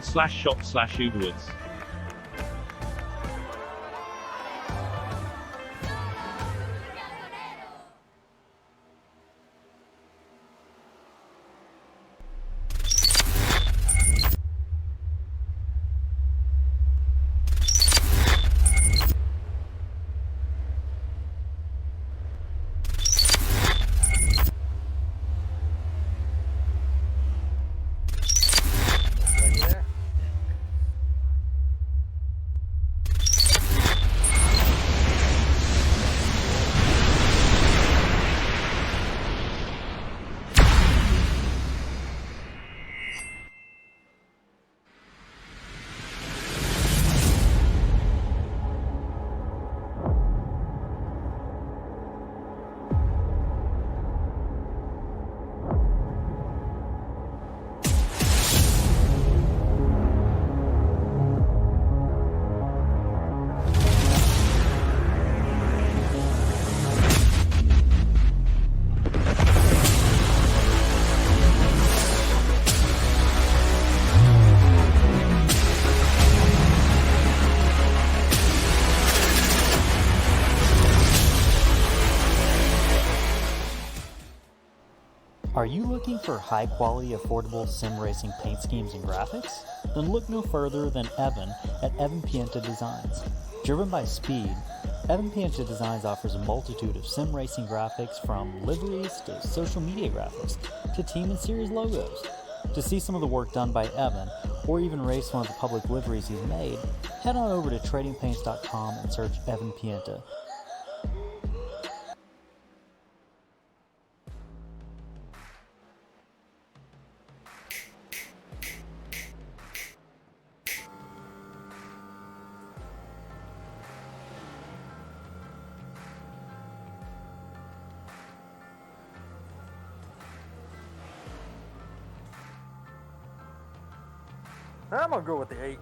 /shop/Uberwoods. Are you looking for high-quality, affordable sim racing paint schemes and graphics? Then look no further than Evan at Evan Pienta Designs. Driven by speed, Evan Pienta Designs offers a multitude of sim racing graphics from liveries to social media graphics to team and series logos. To see some of the work done by Evan, or even race one of the public liveries he's made, head on over to tradingpaints.com and search Evan Pienta. I'm gonna go with the 8.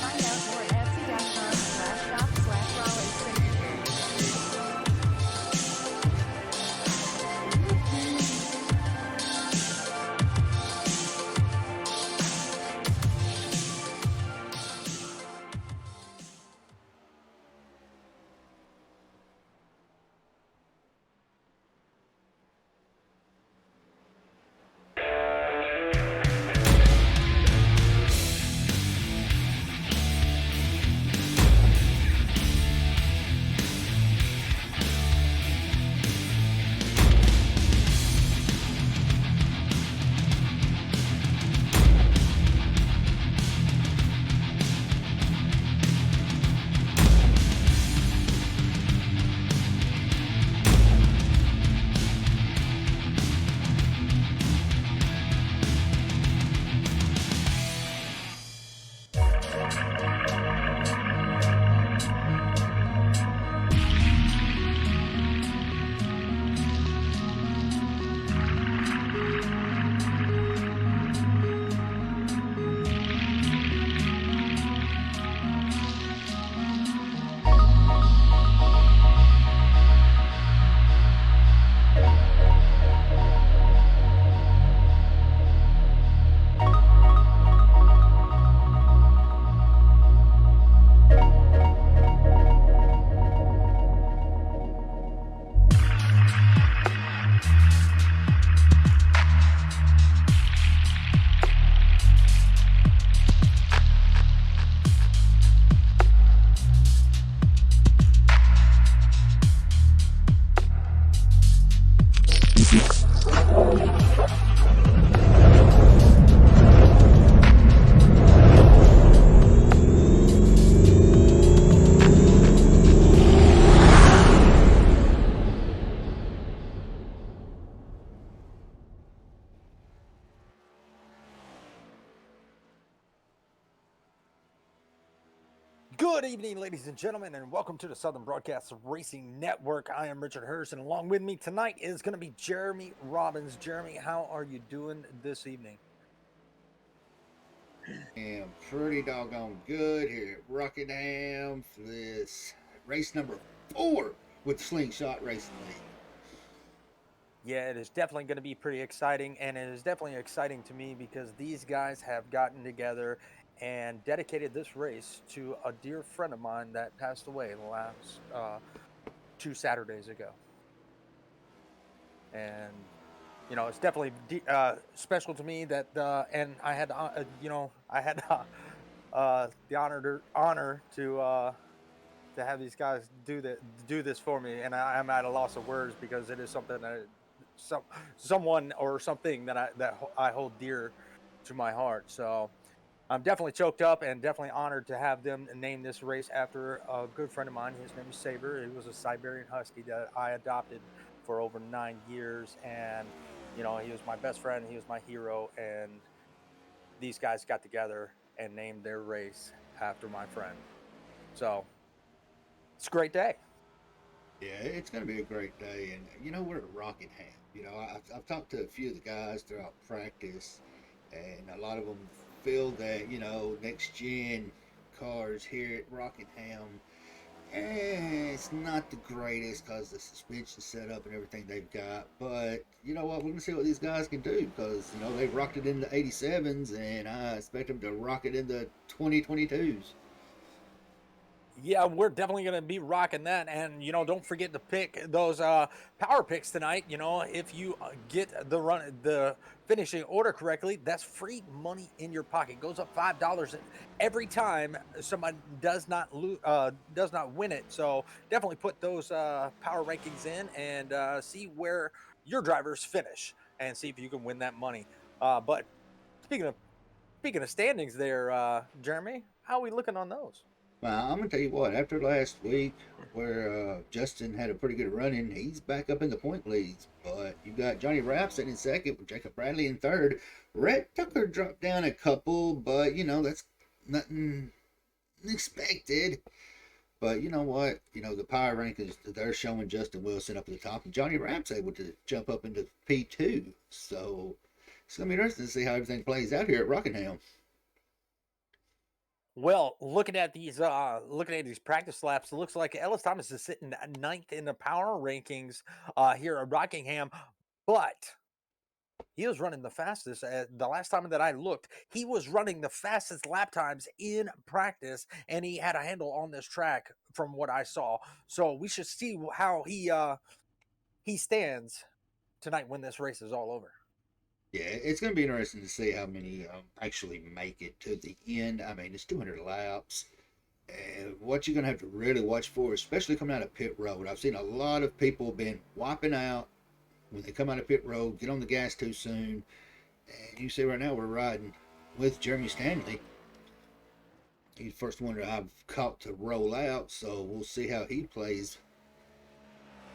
Find out more at etsy.com/shop/Raleigh. Good evening, ladies and gentlemen, and welcome to the Southern Broadcast Racing Network. I am Richard Hurst, and along with me tonight is going to be Jeremy Robbins. Jeremy, how are you doing this evening? Am pretty doggone good here at Rockingham for this race number 4 with the Slingshot Racing League. Yeah, it is definitely going to be pretty exciting, and it is definitely exciting to me because these guys have gotten together and dedicated this race to a dear friend of mine that passed away the last 2 Saturdays ago. And it's definitely special to me that and I had the honor to have these guys do this for me, and I'm at a loss of words because it is something that someone or something that I hold dear to my heart. So I'm definitely choked up and definitely honored to have them name this race after a good friend of mine. His name is Saber. He was a Siberian Husky that I adopted for over 9 years. And, he was my best friend. He was my hero. And these guys got together and named their race after my friend. So it's a great day. Yeah, it's going to be a great day. And, we're at Rockingham. I've talked to a few of the guys throughout practice, and a lot of them feel that, next gen cars here at Rockingham, it's not the greatest because the suspension setup and everything they've got. But you know what? We're going to see what these guys can do because, they've rocked it in the 87s, and I expect them to rock it in the 2022s. Yeah, we're definitely going to be rocking that. And, don't forget to pick those power picks tonight. If you get the finishing order correctly, that's free money in your pocket. It goes up $5 every time somebody does not win it. So definitely put those power rankings in and see where your drivers finish and see if you can win that money. But speaking of standings there, Jeremy, how are we looking on those? Well, I'm gonna tell you what. After last week, where Justin had a pretty good run in, he's back up in the point leads. But you got Johnny Rapson in second, with Jacob Bradley in third. Rhett Tucker dropped down a couple, but that's nothing expected. But you know what? The power rankings, they're showing Justin Wilson up at the top, and Johnny Rapp's able to jump up into P2. So it's gonna be interesting to see how everything plays out here at Rockingham. Well, looking at these practice laps, it looks like Ellis Thomas is sitting at ninth in the power rankings here at Rockingham, but he was running the fastest. The last time that I looked, he was running the fastest lap times in practice, and he had a handle on this track from what I saw. So we should see how he stands tonight when this race is all over. Yeah, it's going to be interesting to see how many actually make it to the end. I mean, it's 200 laps. What you're going to have to really watch for, especially coming out of pit road. I've seen a lot of people been wiping out when they come out of pit road, get on the gas too soon. And you see right now we're riding with Jeremy Stanley. He's the first one that I've caught to roll out, so we'll see how he plays.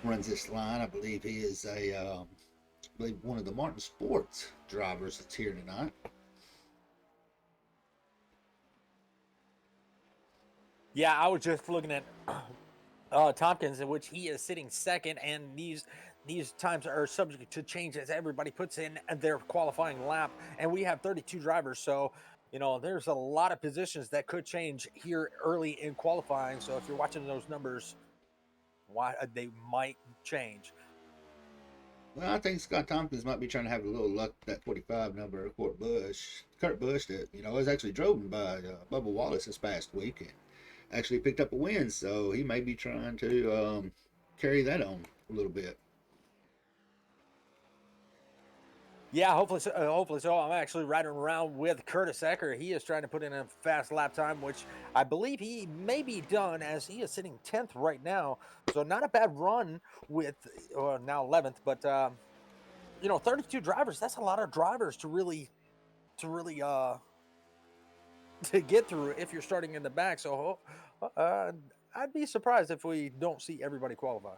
Runs this line. I believe he is one of the Martin Sports drivers that's here tonight. Yeah, I was just looking at Tompkins, in which he is sitting second, and these times are subject to change as everybody puts in their qualifying lap, and we have 32 drivers, so there's a lot of positions that could change here early in qualifying. So if you're watching those numbers, they might change. Well, I think Scott Tompkins might be trying to have a little luck with that 45 number, Kurt Busch, that was actually driven by Bubba Wallace this past week and actually picked up a win. So he may be trying to carry that on a little bit. Yeah, hopefully so. Hopefully so. I'm actually riding around with Curtis Ecker. He is trying to put in a fast lap time, which I believe he may be done, as he is sitting 10th right now. So not a bad run with now 11th, but 32 drivers. That's a lot of drivers to really to get through if you're starting in the back. So I'd be surprised if we don't see everybody qualify.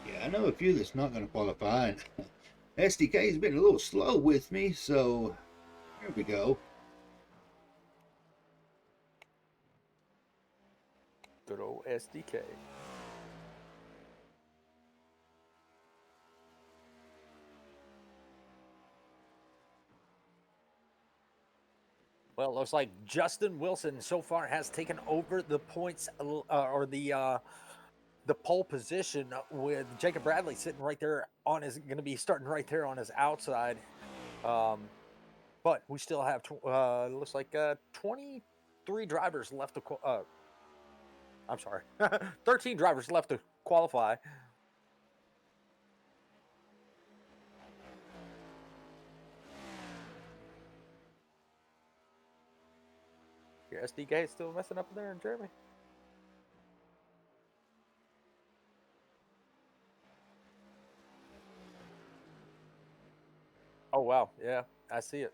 Yeah, I know a few that's not going to qualify. And SDK's been a little slow with me, so here we go. SDK. Well, it looks like Justin Wilson so far has taken over the points or the pole position with Jacob Bradley sitting right there on his going to be starting right there on his outside. But we still have looks like 23 drivers left to I'm sorry. 13 drivers left to qualify. Your SDK is still messing up there in Jeremy. Oh wow, yeah, I see it.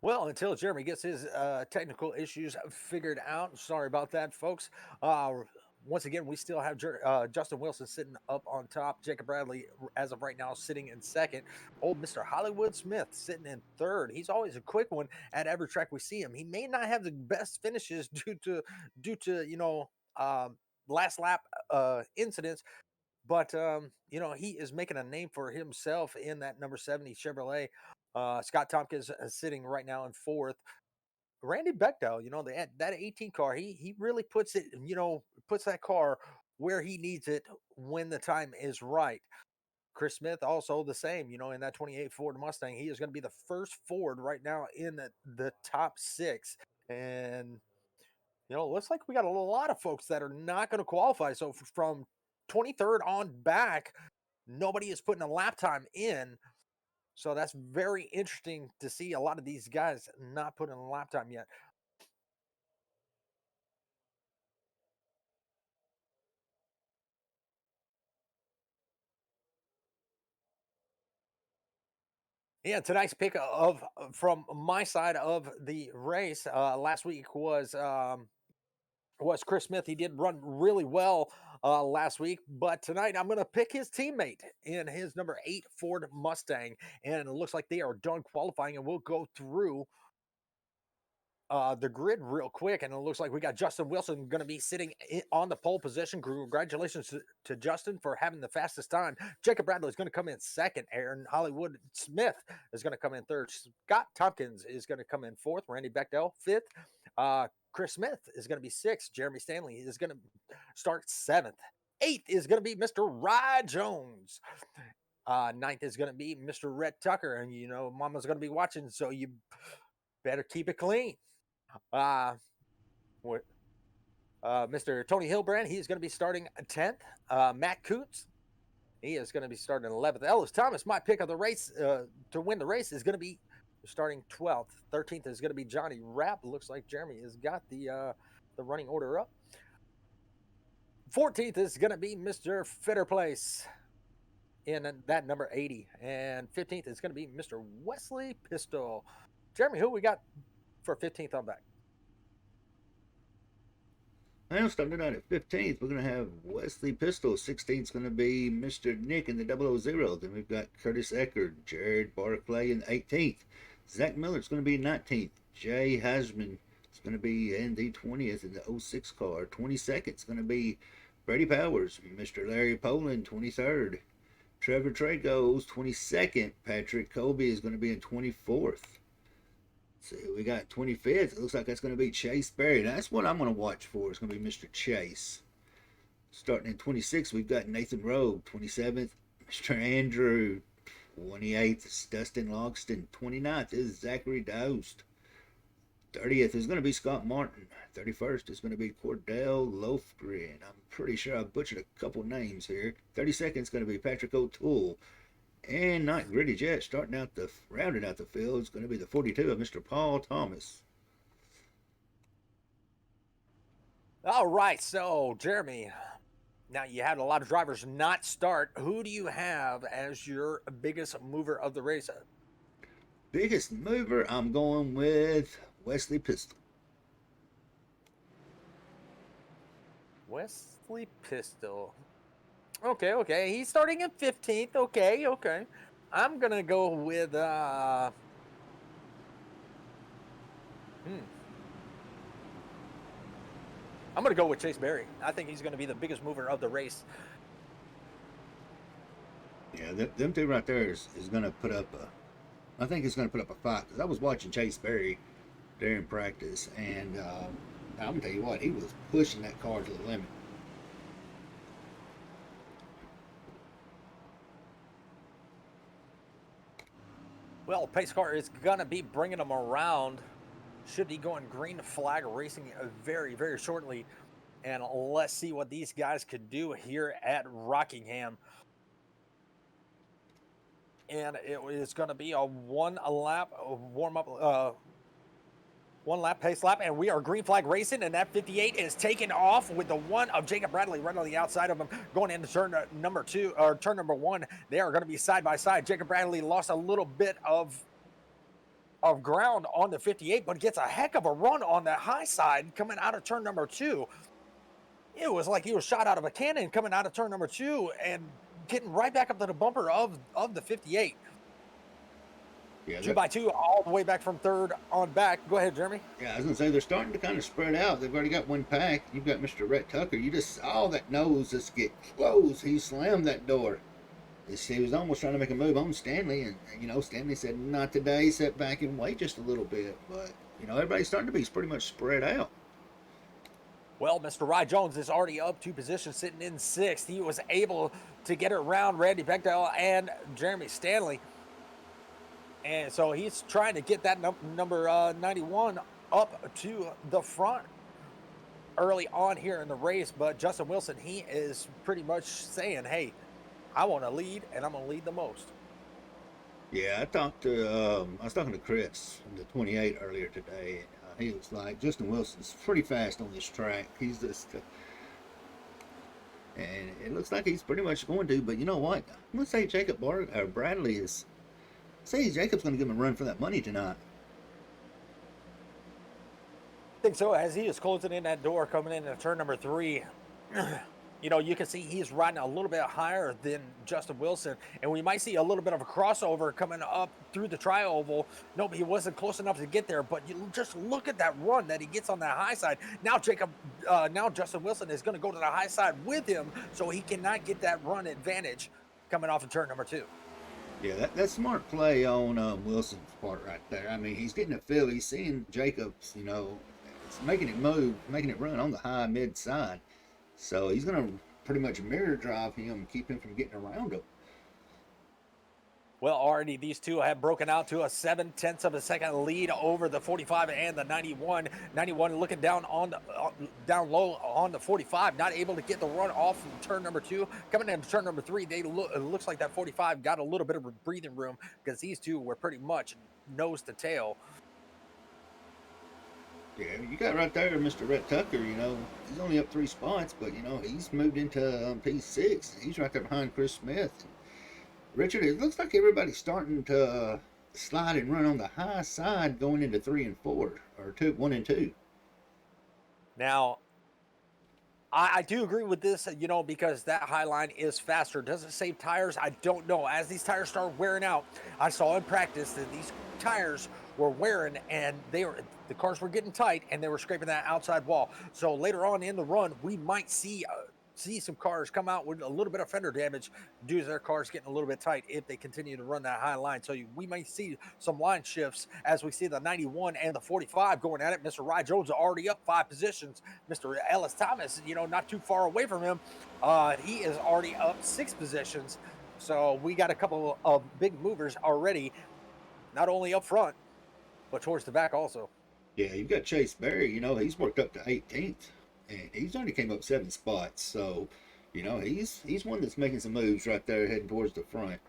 Well, until Jeremy gets his technical issues figured out, sorry about that, folks. Once again, we still have Justin Wilson sitting up on top. Jacob Bradley, as of right now, sitting in second. Old Mr. Hollywood Smith sitting in third. He's always a quick one at every track we see him. He may not have the best finishes due to last lap incidents, but he is making a name for himself in that number 70 Chevrolet. Scott Tompkins is sitting right now in fourth. Randy Bechtel, that 18 car, he really puts it, puts that car where he needs it when the time is right. Chris Smith also the same, in that 28 Ford Mustang. He is going to be the first Ford right now in the top six. And it looks like we got a lot of folks that are not going to qualify. So from 23rd on back, nobody is putting a lap time in. So that's very interesting to see a lot of these guys not putting a lap time yet. Yeah, tonight's pick of from my side of the race last week was Chris Smith. He did run really well last week, but tonight I'm going to pick his teammate in his number 8 Ford Mustang, and it looks like they are done qualifying, and we'll go through the grid real quick, and it looks like we got Justin Wilson going to be sitting on the pole position. Congratulations to Justin for having the fastest time. Jacob Bradley is going to come in second. Aaron Hollywood Smith is going to come in third. Scott Tompkins is going to come in fourth. Randy Bechtel fifth. Chris Smith is going to be sixth. Jeremy Stanley is going to start seventh. Eighth is going to be Mr. Rye Jones. Ninth is going to be Mr. Rhett Tucker, and Mama's going to be watching, so you better keep it clean. Mr. Tony Hilbrand, he's going to be starting 10th. Matt Coots, he is going to be starting 11th. Ellis Thomas, my pick of the race to win the race, is going to be starting 12th. 13th is going to be Johnny Rapp. Looks like Jeremy has got the running order up. 14th is going to be Mr. Fitterplace in that number 80. And 15th is going to be Mr. Wesley Pistol. Jeremy, who we got for 15th on back? Well, starting out at 15th, we're going to have Wesley Pistol. 16th is going to be Mr. Nick in the 000. Then we've got Curtis Eckert, Jared Barclay in the 18th. Zach Miller is going to be 19th. Jay Hasman is going to be in the 20th in the 06 car. 22nd is going to be Brady Powers. Mr. Larry Poland, 23rd. Trevor Tragos, 22nd. Patrick Colby is going to be in 24th. See, we got 25th. It looks like that's going to be Chase Berry. That's what I'm going to watch for. It's going to be Mr. Chase. Starting in 26th, we've got Nathan Rowe. 27th, Mr. Andrew. 28th is Dustin Logston. 29th is Zachary Doust. 30th is going to be Scott Martin. 31st is going to be Cordell Lofgren. I'm pretty sure I butchered a couple names here. 32nd is going to be Patrick O'Toole. And not Gritty Jet, rounding out the field, is going to be the 42 of Mr. Paul Thomas. All right, so Jeremy, now you had a lot of drivers not start. Who do you have as your biggest mover of the race? Biggest mover, I'm going with Wesley Pistol. Wesley Pistol. Okay. He's starting in 15th. Okay. I'm gonna go with hmm. I'm gonna go with Chase Berry. I think he's gonna be the biggest mover of the race. Yeah, them two right there is going to put up a. I think it's going to put up a fight because I was watching Chase Berry during practice, and I'm gonna tell you what, he was pushing that car to the limit. Well, pace car is gonna be bringing him around. Should be going green flag racing very shortly. And let's see what these guys could do here at Rockingham. And it is going to be a one lap warm up, one lap pace lap, and we are green flag racing. And that 58 is taken off with the one of Jacob Bradley right on the outside of him going into turn number 2 or turn number 1. They are going to be side by side. Jacob Bradley lost a little bit of ground on the 58, but gets a heck of a run on that high side coming out of turn number 2. It was like he was shot out of a cannon coming out of turn number 2 and getting right back up to the bumper of the 58. Yeah, 2x2 all the way back from third on back. Go ahead, Jeremy. yeah. I was gonna say they're starting to kind of spread out. They've already got one pack. You've got Mr. Rhett Tucker. You just saw that nose just get close. He slammed that door. He was almost trying to make a move on Stanley, and Stanley said, "Not today. Sit back and wait just a little bit." But everybody's starting to be pretty much spread out. Well, Mr. Rye Jones is already up 2 positions, sitting in 6th. He was able to get it around Randy Bechtel and Jeremy Stanley. And so he's trying to get that number 91 up to the front early on here in the race. But Justin Wilson, he is pretty much saying, hey, I want to lead, and I'm going to lead the most. Yeah, I was talking to Chris from the 28 earlier today. He was like, Justin Wilson's pretty fast on this track. He's just, and it looks like he's pretty much going to. But you know what? I'm gonna say Bradley is. Say Jacob's gonna give him a run for that money tonight. I think so. As he is closing in that door, coming into turn number 3. You can see he's riding a little bit higher than Justin Wilson, and we might see a little bit of a crossover coming up through the tri-oval. No, he wasn't close enough to get there, but you just look at that run that he gets on that high side. Now Justin Wilson is going to go to the high side with him, so he cannot get that run advantage coming off of turn number 2. Yeah, that's smart play on Wilson's part right there. I mean, he's getting a feel. He's seeing Jacobs, it's making it move, making it run on the high mid side. So he's going to pretty much mirror drive him and keep him from getting around him. Well, already these two have broken out to a 7/10 of a second lead over the 45 and the 91. 91 looking down down low on the 45, not able to get the run off from turn number 2. Coming into turn number 3, it looks like that 45 got a little bit of breathing room because these two were pretty much nose to tail. Yeah, you got right there Mr. Rhett Tucker, he's only up 3 spots, but, he's moved into P6. He's right there behind Chris Smith. Richard, it looks like everybody's starting to slide and run on the high side going into 3 and 4, or 1 and 2. Now, I do agree with this, because that high line is faster. Does it save tires? I don't know. As these tires start wearing out, I saw in practice that these tires were wearing and the cars were getting tight and they were scraping that outside wall. So later on in the run, we might see some cars come out with a little bit of fender damage due to their cars getting a little bit tight if they continue to run that high line. So we might see some line shifts as we see the 91 and the 45 going at it. Mr. Rye Jones already up 5 positions. Mr. Ellis Thomas, not too far away from him. He is already up 6 positions. So we got a couple of big movers already, not only up front, but towards the back also. Yeah, you've got Chase Berry, he's worked up to 18th. And he's already came up 7 spots, so he's one that's making some moves right there, heading towards the front.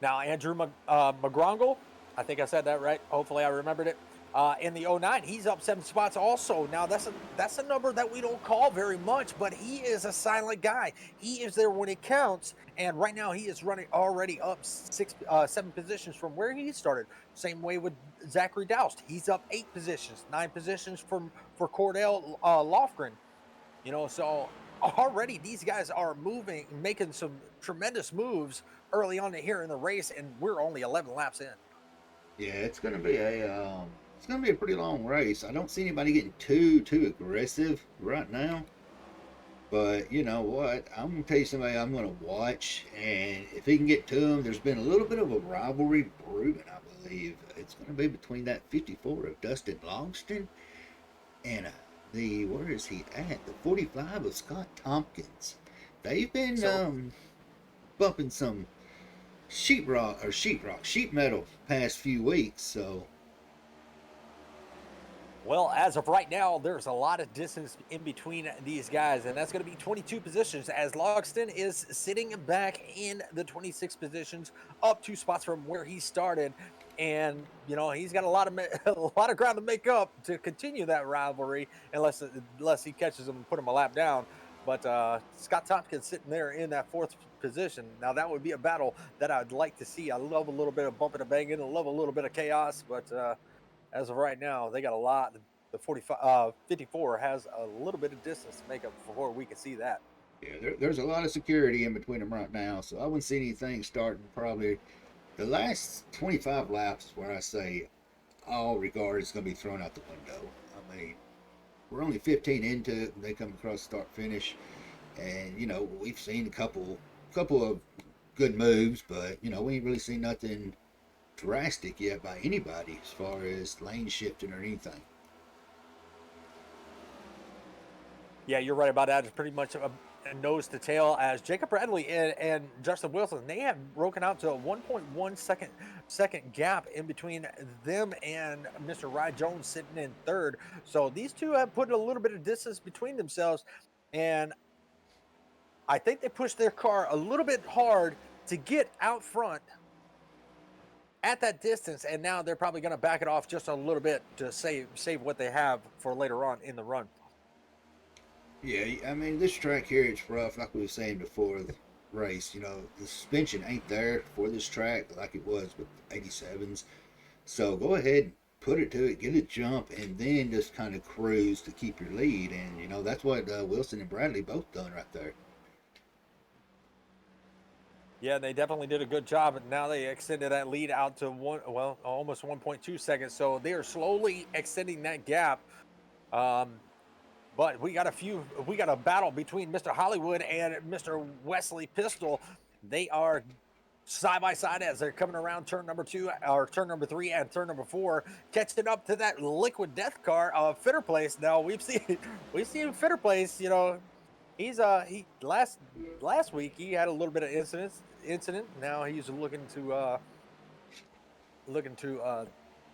Now Andrew McGrongle, I think I said that right. Hopefully I remembered it. In the 09, he's up 7 spots also. Now that's a number that we don't call very much, but he is a silent guy. He is there when it counts, and right now he is running already up 7 positions from where he started. Same way with Zachary Doust. He's up 8 positions, 9 positions for Cordell Lofgren. So already these guys are moving, making some tremendous moves early on here in the race, and we're only 11 laps in. Yeah, it's gonna be a pretty long race. I don't see anybody getting too aggressive right now. But you know what? I'm gonna tell you somebody I'm gonna watch, and if he can get to him, there's been a little bit of a rivalry brewing. I believe it's gonna be between that 54 of Dustin Longston and the where is he at? The 45 of Scott Tompkins. They've been So bumping some sheet metal past few weeks. So Well, as of right now, there's a lot of distance in between these guys, and that's going to be 22 positions as Logston is sitting back in the 26 positions, up 2 spots from where he started. And he's got a lot of a lot of ground to make up to continue that rivalry, unless he catches him and put him a lap down. But Scott Tompkins sitting there in that fourth position. Now that would be a battle that I'd like to see. I love a little bit of bumping and banging. I love a little bit of chaos, but as of right now, they got a lot. The 54 has a little bit of distance to make up before we can see that. yeah, there's a lot of security in between them right now. So I wouldn't see anything starting probably the last 25 laps is where I say all regard is going to be thrown out the window. I mean, we're only 15 into it. They come across start finish, and we've seen a couple of good moves, but we ain't really seen nothing drastic yet by anybody as far as lane shifting or anything. Yeah, you're right about that. It's pretty much a nose to tail as Jacob Bradley and Justin Wilson. They have broken out to a 1.1 second gap in between them and Mr. Rye Jones sitting in third. So these two have put a little bit of distance between themselves, and I think they pushed their car a little bit hard to get out front at that distance, and now they're probably going to back it off just a little bit to save what they have for later on in the run. Yeah, I mean this track here it's rough, like we were saying before the race. The suspension ain't there for this track like it was with 87s. So go ahead and put it to it, get a jump, and then just kind of cruise to keep your lead. And that's what Wilson and Bradley both done right there. Yeah, they definitely did a good job. And now they extended that lead out to almost 1.2 seconds. So they are slowly extending that gap. But we got a battle between Mr. Hollywood and Mr. Wesley Pistol. They are side by side as they're coming around turn number 2 or turn number 3 and turn number 4, catching up to that liquid death car of Fitter Place. Now we've seen Fitter Place. He last week he had a little bit of incident. Now he's looking to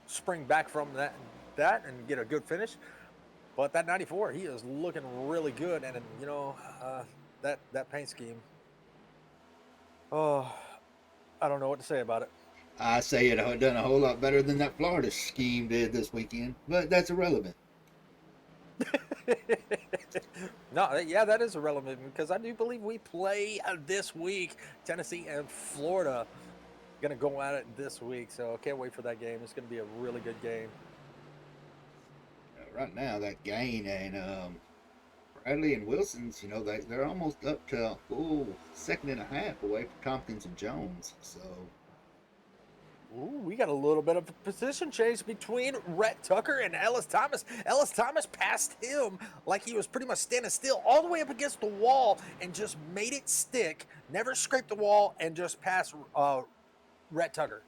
spring back from that and get a good finish. But that 94, he is looking really good, and that paint scheme. Oh, I don't know what to say about it. I say it done a whole lot better than that Florida scheme did this weekend, but that's irrelevant. No, yeah, that is irrelevant because I do believe we play this week. Tennessee and Florida going to go at it this week, so can't wait for that game. It's going to be a really good game. Right now, that Gain and Bradley and Wilson's, they're almost up to second and a half away from Tompkins and Jones. So Ooh, we got a little bit of a position change between Rhett Tucker and Ellis Thomas. Ellis Thomas passed him like he was pretty much standing still all the way up against the wall and just made it stick, never scraped the wall, and just passed Rhett Tucker.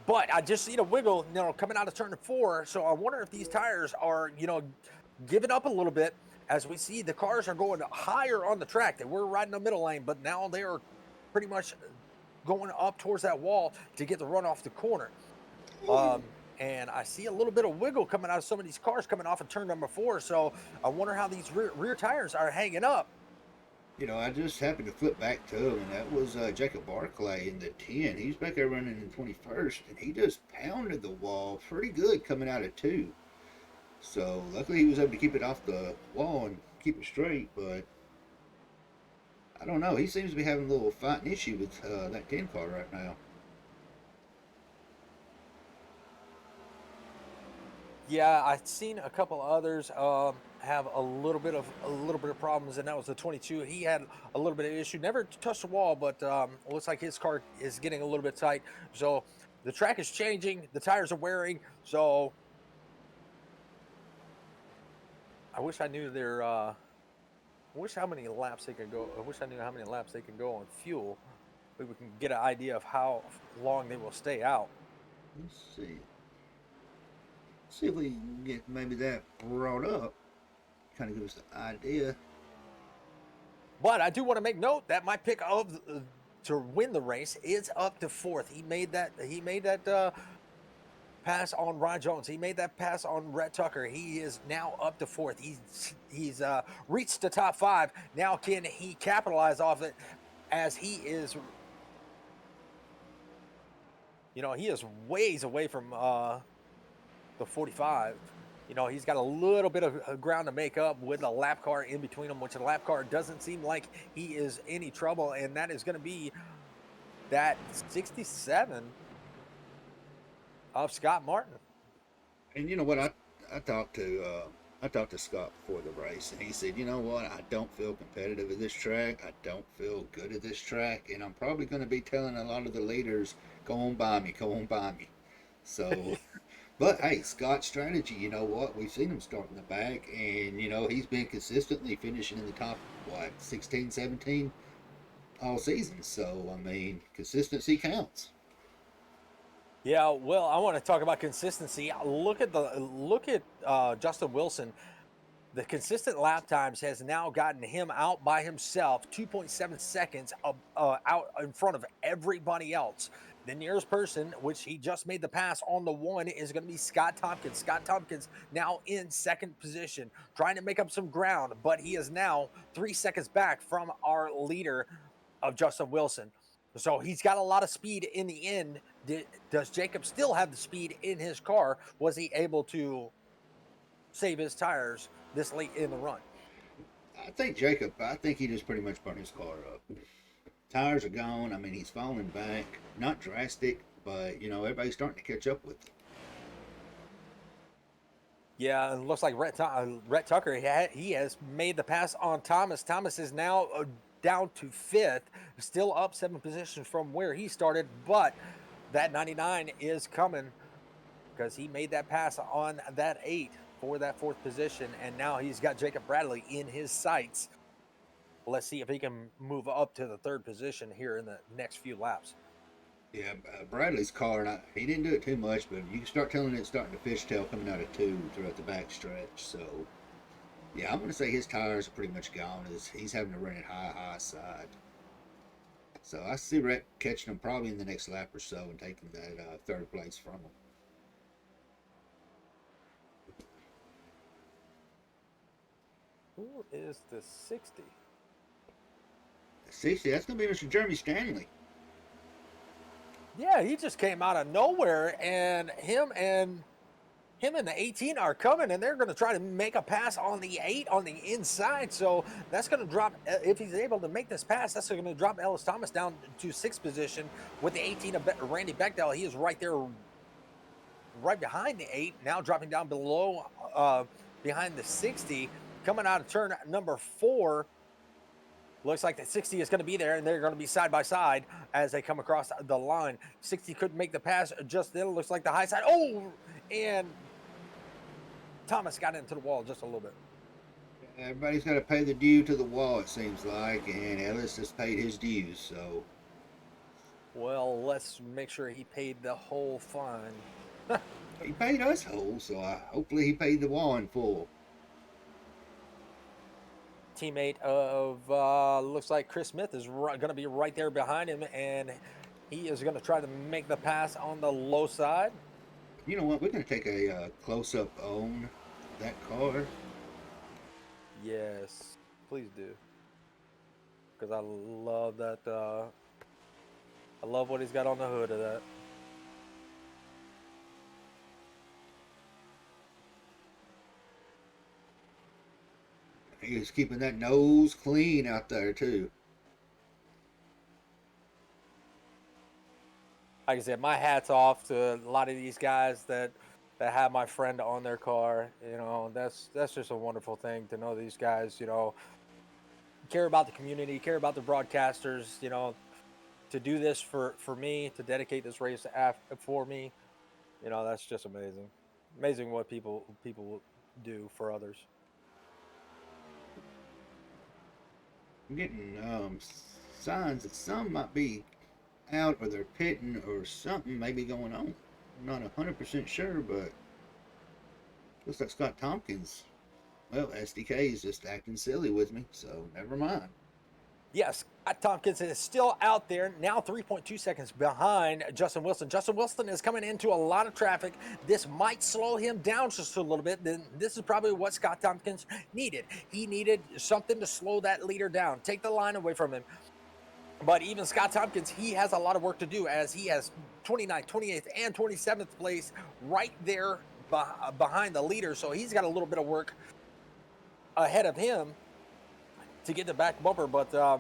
But I just seen a wiggle, coming out of turn 4. So I wonder if these tires are, giving up a little bit as we see the cars are going higher on the track. They were right in the middle lane, but now they are pretty much going up towards that wall to get the run off the corner. And I see a little bit of wiggle coming out of some of these cars coming off of turn number 4. So I wonder how these rear tires are hanging up. I just happened to flip back to him, and that was Jacob Barclay in the 10. He's back there running in 21st, and he just pounded the wall pretty good coming out of 2. So luckily he was able to keep it off the wall and keep it straight, but I don't know. He seems to be having a little fighting issue with that 10 car right now. Yeah, I've seen a couple others have a little bit of problems, and that was the 22. He had a little bit of issue. Never touched the wall, but looks like his car is getting a little bit tight. So the track is changing. The tires are wearing. So I wish I knew their. I wish how many laps they could go. I wish I knew how many laps they can go on fuel. We can get an idea of how long they will stay out. Let's see. See if we can get maybe that brought up. Kind of give us an idea. But I do want to make note that my pick of to win the race is up to fourth. He made that. Pass on Ron Jones. He made that pass on Rhett Tucker. He is now up to fourth. He's reached the top five. Now can he capitalize off it as he is? He is ways away from the 45. He's got a little bit of ground to make up with a lap car in between them, which the lap car doesn't seem like he is any trouble, and that is going to be that 67 of Scott Martin. And you know what? I talked to Scott before the race, and he said, you know what? I don't feel competitive at this track. I don't feel good at this track, and I'm probably going to be telling a lot of the leaders, go on by me, go on by me. So, but hey, Scott's strategy. You know what? We've seen him start in the back, and he's been consistently finishing in the top, what, 16, 17 all season. So I mean, consistency counts. Yeah, well, I want to talk about consistency. Look at Justin Wilson. The consistent lap times has now gotten him out by himself, 2.7 seconds out in front of everybody else. The nearest person, which he just made the pass on the one, is going to be Scott Tompkins. Scott Tompkins now in second position, trying to make up some ground, but he is now 3 seconds back from our leader of Justin Wilson. So he's got a lot of speed in the end. Does Jacob still have the speed in his car? Was he able to save his tires this late in the run? I think he just pretty much burned his car up. Tires are gone. I mean, he's falling back. Not drastic, but everybody's starting to catch up with him. Yeah, and looks like Rhett Tucker, he has made the pass on Thomas. Thomas is now down to fifth, still up 7 positions from where he started, but that 99 is coming because he made that pass on that 8 for that fourth position, and now he's got Jacob Bradley in his sights. Let's see if he can move up to the third position here in the next few laps. Yeah, Bradley's car, he didn't do it too much, but you can start telling it's starting to fishtail coming out of two throughout the back stretch. So, yeah, I'm going to say his tires are pretty much gone as he's having to run it high side. So I see Rhett catching him probably in the next lap or so and taking that third place from him. Who is the 60? 60, that's going to be Mr. Jeremy Stanley. Yeah, he just came out of nowhere, and him and the 18 are coming, and they're going to try to make a pass on the 8 on the inside. So that's going to drop, if he's able to make this pass, that's going to drop Ellis Thomas down to sixth position with the 18 of Randy Bechdel. He is right there, right behind the 8, now dropping down below, behind the 60, coming out of turn number 4. Looks like the 60 is going to be there, and they're going to be side by side as they come across the line. 60 couldn't make the pass just then. It looks like the high side. Oh, and Thomas got into the wall just a little bit. Everybody's got to pay the due to the wall, it seems like, and Ellis has paid his dues, so. Well, let's make sure he paid the whole fine. He paid us whole, so hopefully he paid the wall in full. Teammate of looks like Chris Smith is going to be right there behind him, and he is going to try to make the pass on the low side. You know what? We're going to take a close-up on that car. Yes, please do, because I love that. I love what he's got on the hood of that. He was keeping that nose clean out there, too. Like I said, my hat's off to a lot of these guys that that have my friend on their car. That's just a wonderful thing to know these guys, care about the community, care about the broadcasters, to do this for me, to dedicate this race for me. That's just amazing. Amazing what people do for others. I'm getting signs that some might be out or they're pitting or something may be going on. I'm not 100% sure, but looks like Scott Tompkins. Well, SDK is just acting silly with me, so never mind. Yes, Tompkins is still out there, now 3.2 seconds behind Justin Wilson. Justin Wilson is coming into a lot of traffic. This might slow him down just a little bit. Then this is probably what Scott Tompkins needed. He needed something to slow that leader down, take the line away from him. But even Scott Tompkins, he has a lot of work to do, as he has 29th, 28th, and 27th place right there behind the leader. So he's got a little bit of work ahead of him to get the back bumper. But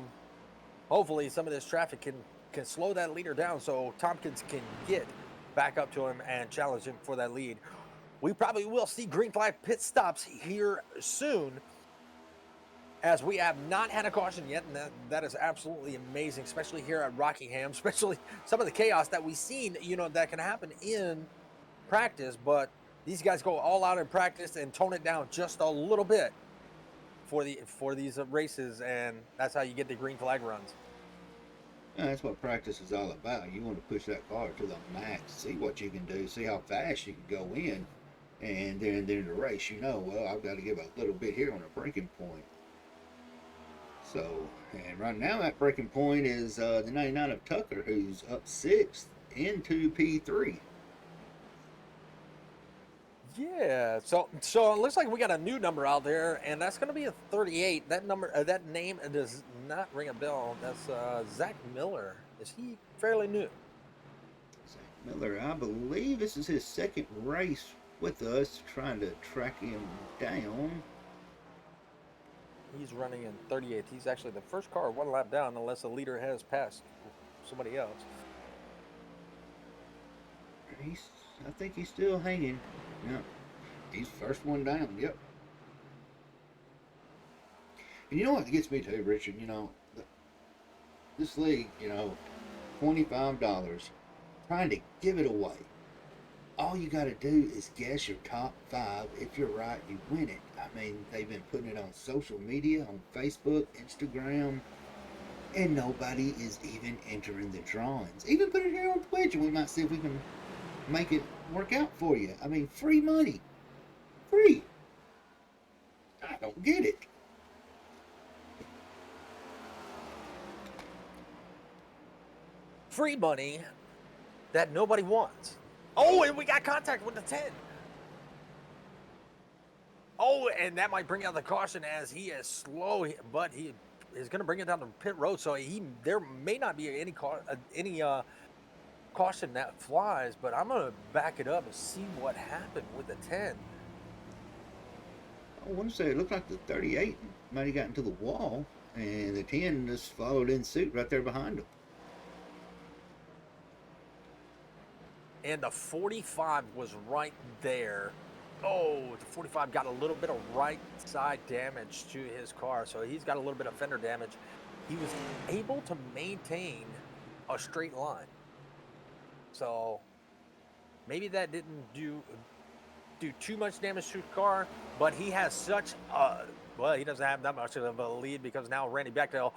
hopefully some of this traffic can slow that leader down so Tompkins can get back up to him and challenge him for that lead. We probably will see green flag pit stops here soon, as we have not had a caution yet, and that is absolutely amazing, especially here at Rockingham, especially some of the chaos that we've seen, that can happen in practice. But these guys go all out in practice and tone it down just a little bit for these races, and that's how you get the green flag runs. Yeah, that's what practice is all about. You want to push that car to the max, see what you can do, see how fast you can go in, and then in the race, well, I've got to give a little bit here on a braking point. So, and right now that breaking point is the 99 of Tucker, who's up 6th into P3. Yeah, so it looks like we got a new number out there, and that's going to be a 38. That number, that name does not ring a bell. That's Zach Miller. Is he fairly new? Zach Miller, I believe this is his second race with us, trying to track him down. He's running in 38th. He's actually the first car one lap down, unless the leader has passed somebody else. I think he's still hanging. Yeah, he's first one down. Yep. And you know what gets me too, Richard? This league, $25, trying to give it away. All you got to do is guess your top 5. If you're right, you win it. I mean, they've been putting it on social media, on Facebook, Instagram, and nobody is even entering the drawings. Even put it here on Twitch, and we might see if we can make it work out for you. I mean, free money. Free. I don't get it. Free money that nobody wants. Oh, and we got contact with the 10. Oh, and that might bring out the caution, as he is slow, but he is going to bring it down the pit road. So there may not be any caution that flies, but I'm going to back it up and see what happened with the 10. I want to say it looked like the 38 might have gotten to the wall, and the 10 just followed in suit right there behind him. And the 45 was right there. Oh, the 45 got a little bit of right side damage to his car, so he's got a little bit of fender damage. He was able to maintain a straight line. So maybe that didn't do too much damage to the car, but he has such he doesn't have that much of a lead, because now Randy Bechtel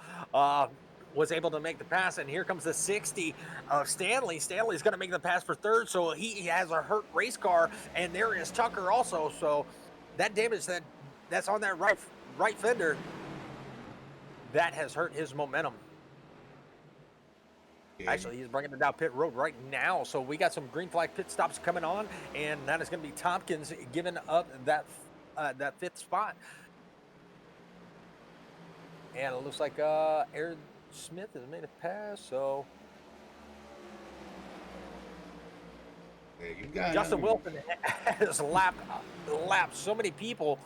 was able to make the pass, and here comes the 60 of Stanley. Stanley's going to make the pass for third, so he has a hurt race car, and there is Tucker also. So that damage that's on that right fender, that has hurt his momentum. Actually, he's bringing it down pit road right now. So we got some green flag pit stops coming on, and that is going to be Tompkins giving up that 5th spot. And it looks like Aaron Smith has made a pass, so Justin Wilson has lapped so many people,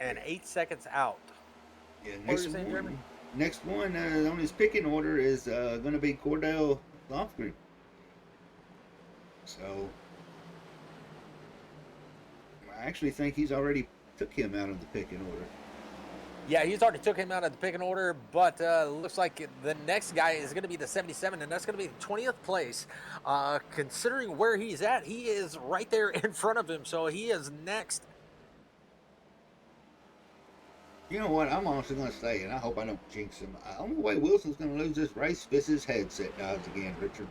and 8 seconds out. Yeah, next one on his picking order is going to be Cordell Lofgren. So I actually think he's already took him out of the picking order. Yeah, he's already took him out of the picking order, but looks like the next guy is going to be the 77, and that's going to be 20th place. Considering where he's at, he is right there in front of him, so he is next. You know what? I'm honestly going to say, and I hope I don't jinx him. The only way Wilson's going to lose this race is his headset dies again, Richard.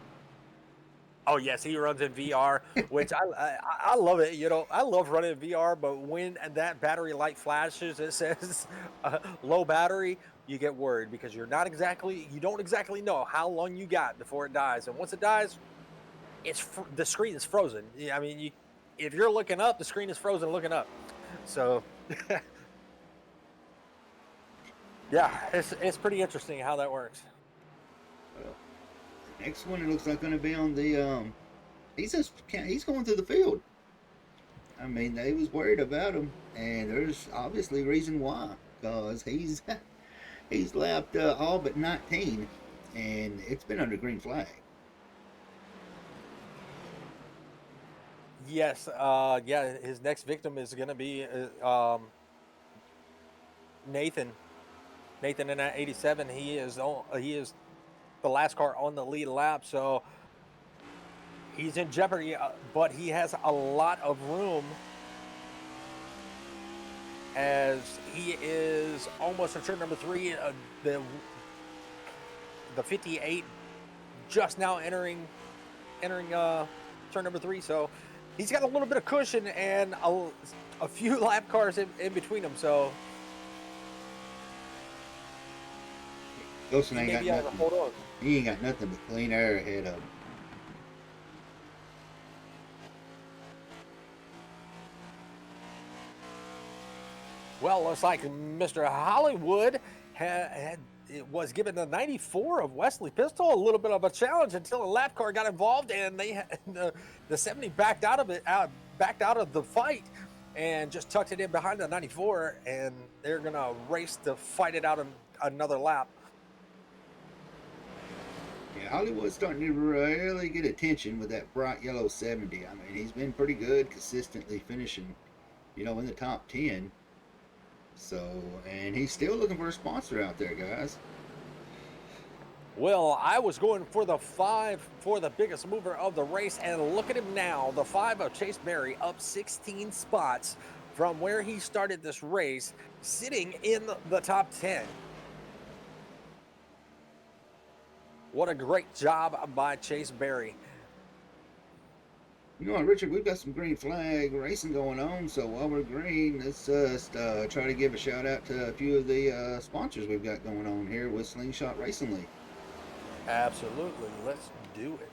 Oh yes, he runs in VR, which I love it. You know, I love running in VR, but when that battery light flashes, it says low battery, you get worried because you don't exactly know how long you got before it dies, and once it dies, the screen is frozen. I mean, if you're looking up, the screen is frozen looking up. So yeah, it's pretty interesting how that works. Well, next one, it looks like going to be on the he's going through the field. I mean, they was worried about him, and there's obviously reason why, because he's lapped all but 19, and it's been under green flag. Yes, yeah, his next victim is going to be Nathan in that 87. He is the last car on the lead lap, so he's in jeopardy, but he has a lot of room as he is almost in turn number 3. The 58 just now entering turn number 3, so he's got a little bit of cushion and a few lap cars in between them, so Wilson ain't got nothing. Hold on. He ain't got nothing but clean air ahead of him. Well, looks like Mr. Hollywood was given the 94 of Wesley Pistol a little bit of a challenge until a lap car got involved, and the 70 backed out of the fight and just tucked it in behind the 94, and they're gonna race to fight it out another lap. Yeah, Hollywood's starting to really get attention with that bright yellow 70. I mean, he's been pretty good, consistently finishing, in the top 10. So, and he's still looking for a sponsor out there, guys. Well, I was going for the 5 for the biggest mover of the race, and look at him now. The 5 of Chase Berry up 16 spots from where he started this race, sitting in the top 10. What a great job by Chase Berry. You know what, Richard, we've got some green flag racing going on, so while we're green, let's try to give a shout out to a few of the sponsors we've got going on here with Slingshot Racing League. Absolutely. Let's do it.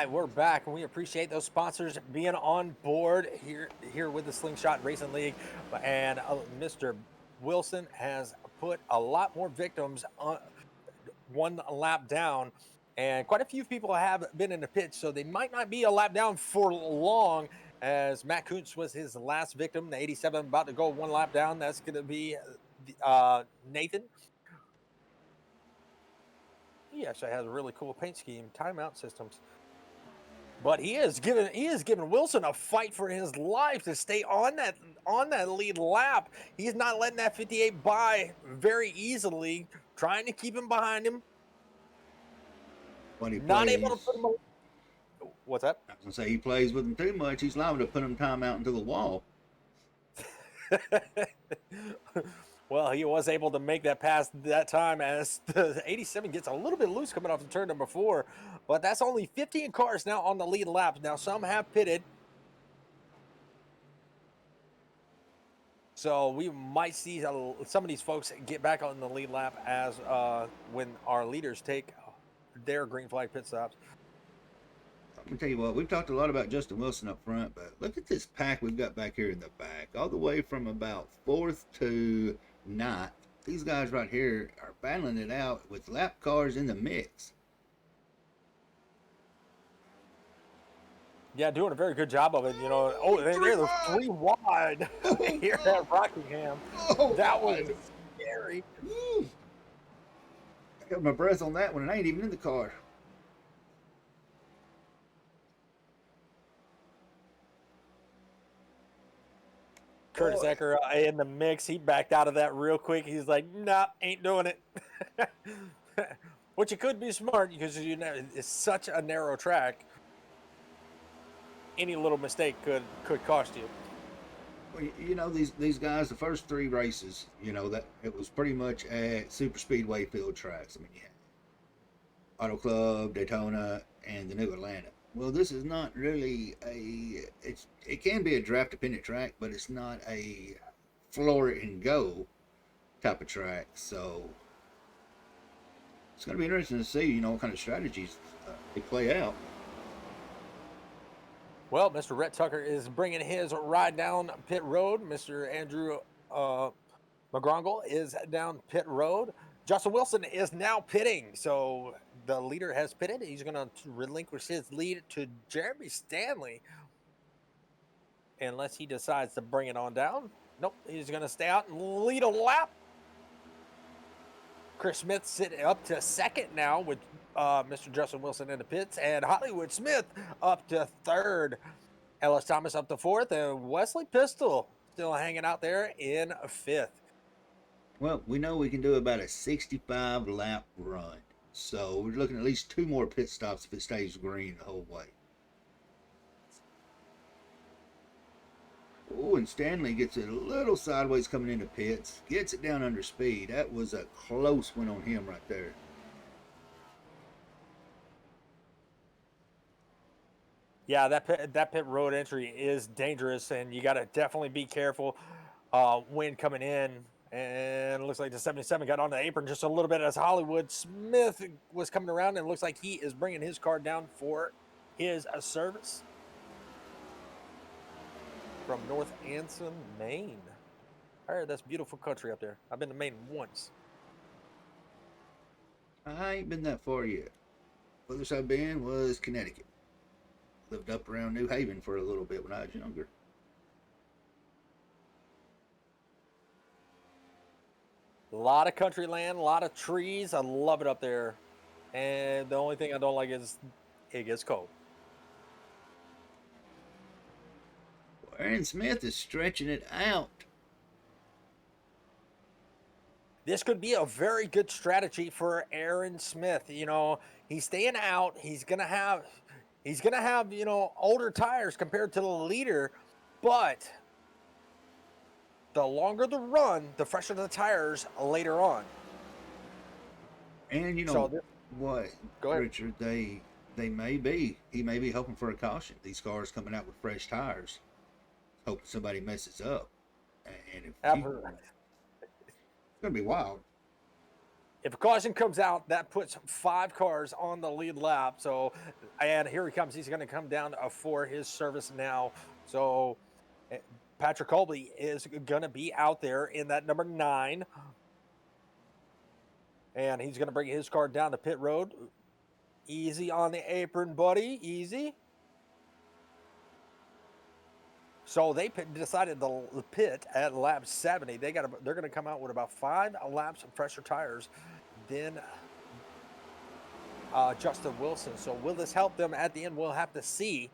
right, we're back, and we appreciate those sponsors being on board here with the Slingshot Racing League. And Mr. Wilson has put a lot more victims on one lap down, and quite a few people have been in the pit, so they might not be a lap down for long. As Matt Kuntz was his last victim, the 87 about to go one lap down. That's going to be Nathan. He actually has a really cool paint scheme, timeout systems. But he is giving Wilson a fight for his life to stay on that lead lap. He's not letting that 58 by very easily, trying to keep him behind him. When he Not plays, able to put him. What's that? I was gonna say he plays with him too much. He's liable to put him time out into the wall. Well, he was able to make that pass that time as the 87 gets a little bit loose coming off the turn number 4. But that's only 15 cars now on the lead lap. Now, some have pitted. So we might see some of these folks get back on the lead lap as when our leaders take their green flag pit stops. Let me tell you what, we've talked a lot about Justin Wilson up front, but look at this pack we've got back here in the back. All the way from about 4th to 9th. These guys right here are battling it out with lap cars in the mix. Yeah, doing a very good job of it. You know, they're 3 wide here at Rockingham. That was scary. I got my breath on that one, and I ain't even in the car. Curtis Ecker in the mix. He backed out of that real quick. He's like, "Nah, ain't doing it." Which you could be smart because it's such a narrow track. Any little mistake could cost you. Well, you know, these guys, the first 3 races, you know, that it was pretty much at super speedway field tracks. I mean, you had Auto Club, Daytona, and the New Atlanta. Well, this is not really it can be a draft dependent track, but it's not a floor it and go type of track. So it's going to be interesting to see, you know, what kind of strategies they play out. Well, Mr. Rhett Tucker is bringing his ride down pit road. Mr. Andrew McGrongle is down pit road. Justin Wilson is now pitting. So the leader has pitted. He's going to relinquish his lead to Jeremy Stanley. Unless he decides to bring it on down. Nope, he's going to stay out and lead a lap. Chris Smith sitting up to 2nd now with Mr. Justin Wilson in the pits, and Hollywood Smith up to 3rd. Ellis Thomas up to 4th, and Wesley Pistol still hanging out there in 5th. Well, we know we can do about a 65 lap run. So we're looking at least 2 more pit stops if it stays green the whole way. Oh, and Stanley gets it a little sideways coming into pits. Gets it down under speed. That was a close one on him right there. Yeah, that pit road entry is dangerous, and you got to definitely be careful when coming in. And it looks like the 77 got on the apron just a little bit as Hollywood Smith was coming around, and it looks like he is bringing his car down for his service. From North Anson, Maine. I heard that's beautiful country up there. I've been to Maine once. I ain't been that far yet. Furthest I've been was Connecticut. Lived up around New Haven for a little bit when I was younger. A lot of country land, a lot of trees. I love it up there. And the only thing I don't like is it gets cold. Aaron Smith is stretching it out. This could be a very good strategy for Aaron Smith. You know, he's staying out. He's gonna have, you know, older tires compared to the leader, but the longer the run, the fresher the tires later on. And you know what, Richard, he may be hoping for a caution. These cars coming out with fresh tires, hoping somebody messes up. And if it's gonna be wild. If a caution comes out, that puts 5 cars on the lead lap. So, and here he comes. He's going to come down for his service now. So, eh, Patrick Colby is going to be out there in that number 9. And he's going to bring his car down to pit road. Easy on the apron, buddy. Easy. So they decided to pit at lap 70. They're going to come out with about 5 laps of fresher tires. Then Justin Wilson. So will this help them at the end? We'll have to see.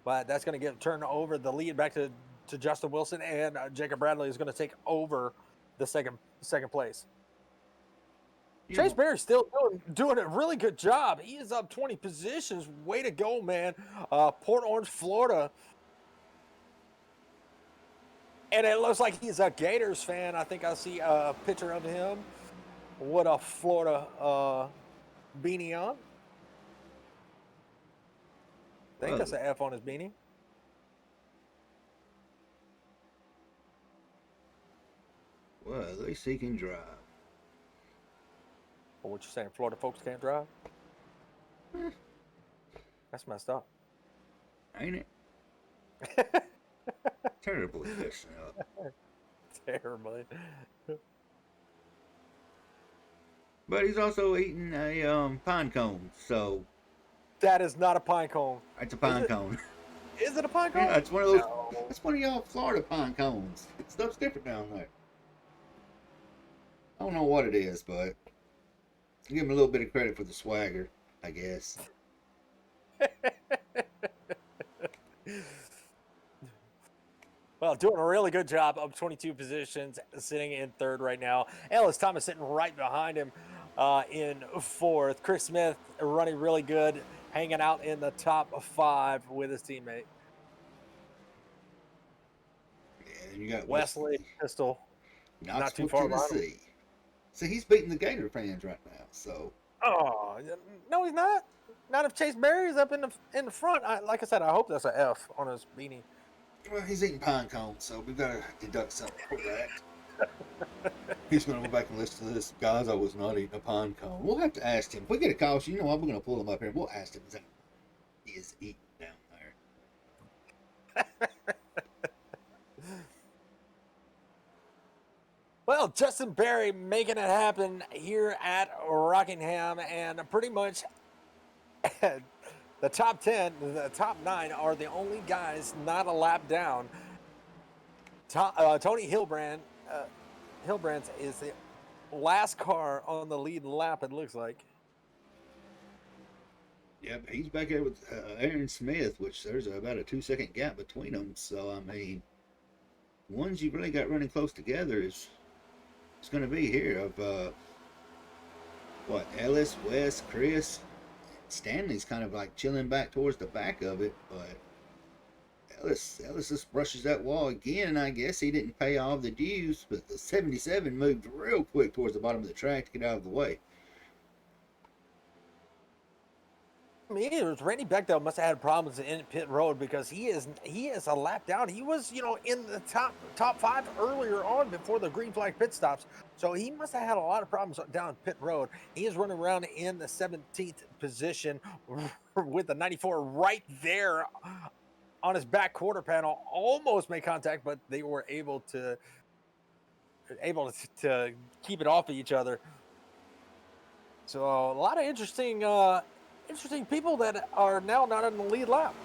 But that's going to turn over the lead back to Justin Wilson, and Jacob Bradley is going to take over the second place. Chase Berry's still doing a really good job. He is up 20 positions. Way to go, man. Port Orange, Florida. And it looks like he's a Gators fan. I think I see a picture of him with a Florida beanie on. I think that's an F on his beanie. Well, at least he can drive. Well, what you saying? Florida folks can't drive? That's messed up. Ain't it? Terribly messing up. Terribly. But he's also eating a pine cone, so that is not a pine cone. It's a pine cone. Is it a pine cone? Yeah, it's one of those. No. It's one of y'all Florida pine cones. Stuff's different down there. I don't know what it is, but I give him a little bit of credit for the swagger, I guess. Well, doing a really good job of 22 positions, sitting in 3rd right now. Ellis Thomas sitting right behind him in 4th. Chris Smith running really good, hanging out in the top 5 with his teammate. Yeah, and you got Wesley Pistol. Not too far behind. So he's beating the Gator fans right now. So. Oh no, he's not. Not if Chase Berry's up in the front. Like I said, I hope that's an F on his beanie. Well, he's eating pine cones, so we've got to deduct something for that. He's going to go back and listen to this. Guys, I was not eating a pine cone. We'll have to ask him. If we get a call, you know what? We're going to pull him up here and we'll ask him exactly what he is eating down there. Well, Justin Berry making it happen here at Rockingham, and pretty much the top 10, the top 9 are the only guys not a lap down. Tony Hilbrand is the last car on the lead lap, it looks like. Yep, he's back there with Aaron Smith, which there's about a 2-second gap between them. So, I mean, ones you really got running close together is going to be here of, Ellis, Wes, Chris. Stanley's kind of like chilling back towards the back of it, but Ellis just brushes that wall again. I guess he didn't pay all the dues, but the 77 moved real quick towards the bottom of the track to get out of the way. I mean, it was Randy Beckdale must have had problems in pit road because he is a lap down. He was, in the top 5 earlier on before the green flag pit stops. So he must have had a lot of problems down pit road. He is running around in the 17th position with the 94 right there on his back quarter panel. Almost made contact, but they were able to keep it off of each other. So a lot of interesting people that are now not in the lead lap.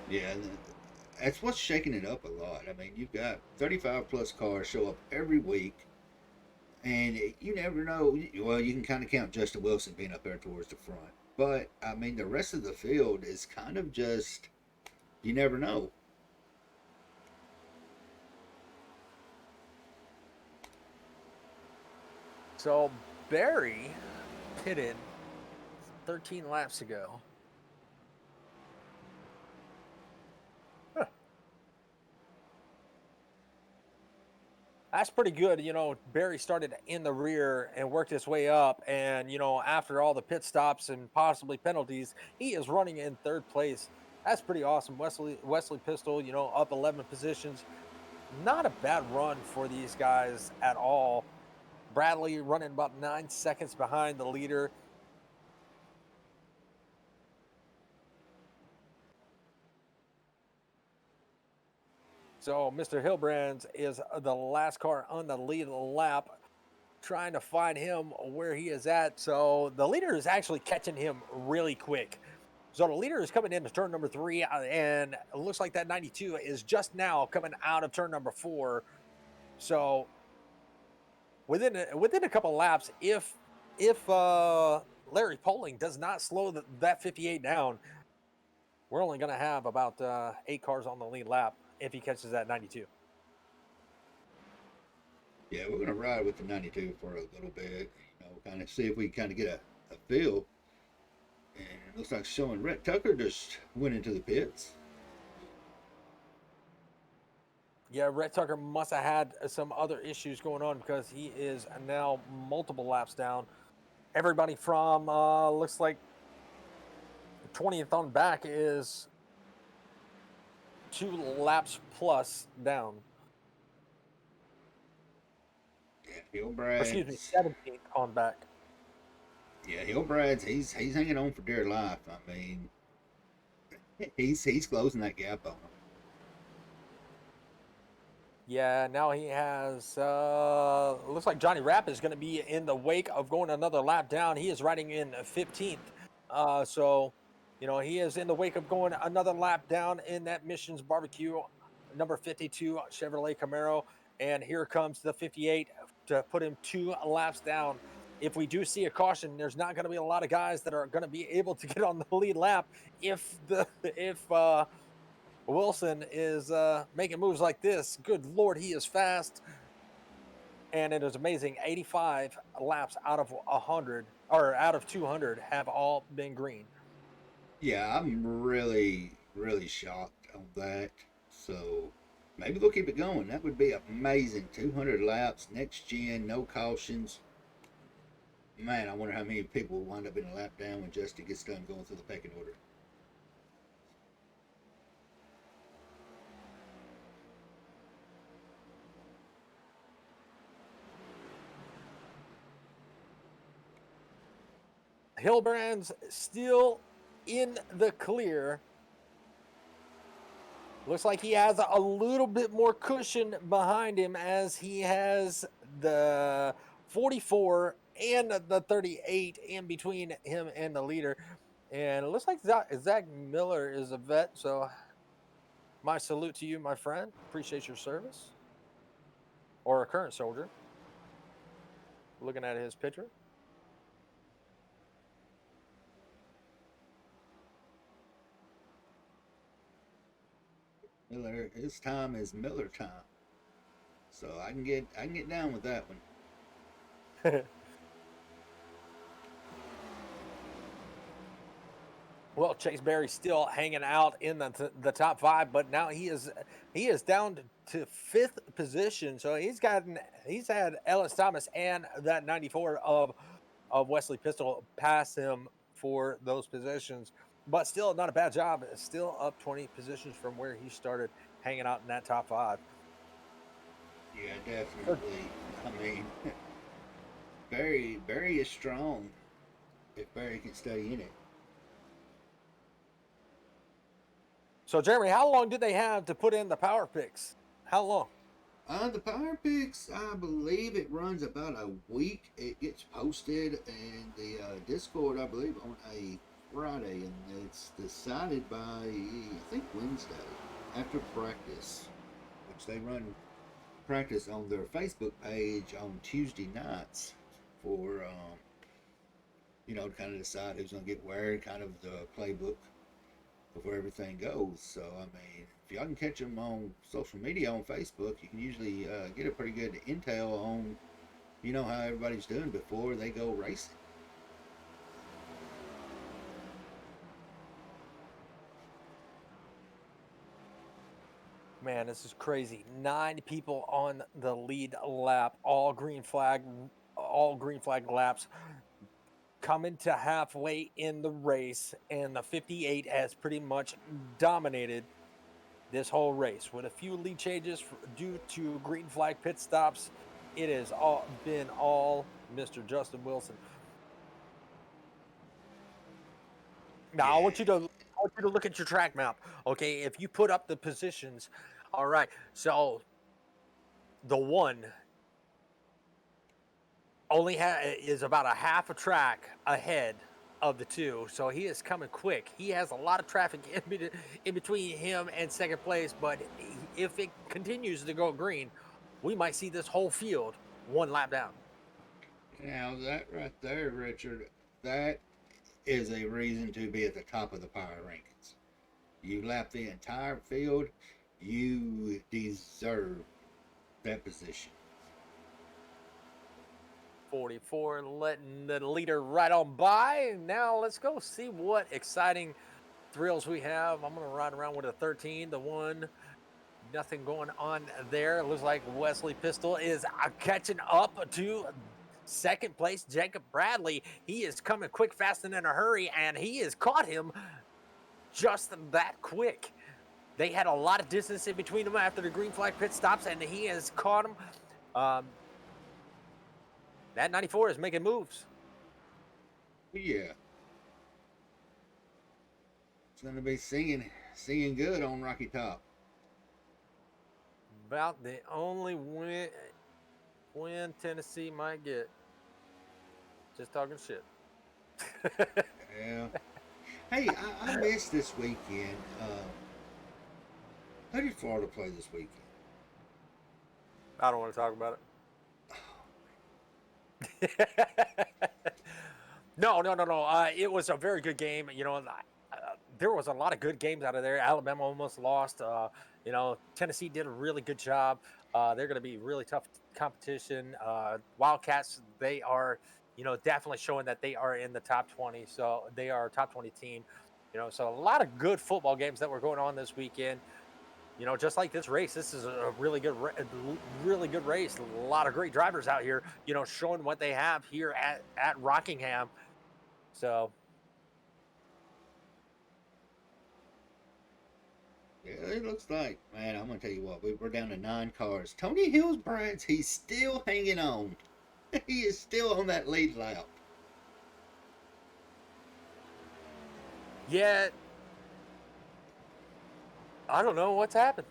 Yeah, that's what's shaking it up a lot. I mean, you've got 35 plus cars show up every week, and you never know. Well, you can kind of count Justin Wilson being up there towards the front, but I mean, the rest of the field is kind of just, you never know. So Barry pitted 13 laps ago. Huh. That's pretty good. Barry started in the rear and worked his way up. And, after all the pit stops and possibly penalties, he is running in 3rd place. That's pretty awesome. Wesley Pistol, up 11 positions. Not a bad run for these guys at all. Bradley running about 9 seconds behind the leader. So Mr. Hilbrands is the last car on the lead lap, trying to find him where he is at. So the leader is actually catching him really quick. So the leader is coming into turn number 3, and it looks like that 92 is just now coming out of turn number 4. So within a couple laps, if Larry Poling does not slow that 58 down, we're only going to have about 8 cars on the lead lap if he catches that 92. Yeah, we're gonna ride with the 92 for a little bit. Kind of see if we kind of get a feel. And it looks like showing Rhett Tucker just went into the pits. Yeah, Rhett Tucker must have had some other issues going on because he is now multiple laps down. Everybody from looks like 20th on back is 2 laps plus down. Yeah, Or excuse me, Hillbrad's. 17th on back. Yeah, Hillbrad's. He's hanging on for dear life. I mean, he's closing that gap on him. Yeah, now he has looks like Johnny Rapp is going to be in the wake of going another lap down. He is riding in 15th. So, he is in the wake of going another lap down in that Missions Barbecue number 52 Chevrolet Camaro. And here comes the 58 to put him 2 laps down. If we do see a caution, there's not going to be a lot of guys that are going to be able to get on the lead lap if Wilson is making moves like this. Good Lord, he is fast. And it is amazing. 85 laps out of 100 or out of 200 have all been green. Yeah, I'm really shocked on that. So maybe they'll keep it going. That would be amazing. 200 laps, next gen, no cautions. Man, I wonder how many people will wind up in a lap down when Justin gets done going through the pecking order. Hilbrand's still in the clear. Looks like he has a little bit more cushion behind him as he has the 44 and the 38 in between him and the leader. And it looks like Zach Miller is a vet. So my salute to you, my friend. Appreciate your service. Or a current soldier. Looking at his picture. Miller, his time is Miller time. So I can get down with that one. Well, Chase Berry still hanging out in the top 5, but now he is down to 5th position. So he's had Ellis Thomas and that 94 of Wesley Pistol pass him for those positions, but still not a bad job. Still up 20 positions from where he started hanging out in that top 5. Yeah, definitely. I mean, Barry is strong if Barry can stay in it. So Jeremy, how long did they have to put in the power picks? How long? The Power Picks, I believe it runs about a week. It gets posted in the Discord, I believe, on a Friday, and it's decided by, I think, Wednesday after practice, which they run practice on their Facebook page on Tuesday nights for, to kind of decide who's going to get where, kind of the playbook of where everything goes. So, I mean, if y'all can catch them on social media on Facebook, you can usually get a pretty good intel on, how everybody's doing before they go racing. Man, this is crazy. 9 people on the lead lap, all green flag laps. Coming to halfway in the race, and the 58 has pretty much dominated this whole race with a few lead changes due to green flag pit stops. It has all been all Mr. Justin Wilson. Now Yeah. I want you to look at your track map. Okay, if you put up the positions, all right. So the one is about a half a track ahead of the two, so he is coming quick. He has a lot of traffic in between him and second place, but if it continues to go green, we might see this whole field one lap down. Now that right there, Richard, that is a reason to be at the top of the power rankings. You lap the entire field, you deserve that position. 44 letting the leader right on by. Now let's go see what exciting thrills we have. I'm going to ride around with a 13, the one. Nothing going on there. It looks like Wesley Pistol is catching up to second place Jacob Bradley. He is coming quick, fast, and in a hurry, and he has caught him just that quick. They had a lot of distance in between them after the green flag pit stops, and he has caught him. That 94 is making moves. Yeah, it's going to be singing good on Rocky Top. About the only win Tennessee might get. Just talking shit. Yeah. Hey, I missed this weekend. Who did Florida play this weekend? I don't want to talk about it. No. It was a very good game. There was a lot of good games out of there. Alabama almost lost. Tennessee did a really good job. They're going to be really tough competition. Wildcats, they are, definitely showing that they are in the top 20. So they are a top 20 team. So a lot of good football games that were going on this weekend. Just like this race, this is a really good race. A lot of great drivers out here, showing what they have here at Rockingham. So Yeah, it looks like, man, I'm going to tell you what, we're down to 9 cars. Tony Hillsbrands, he's still hanging on. He is still on that lead lap. yeah, I don't know what's happened.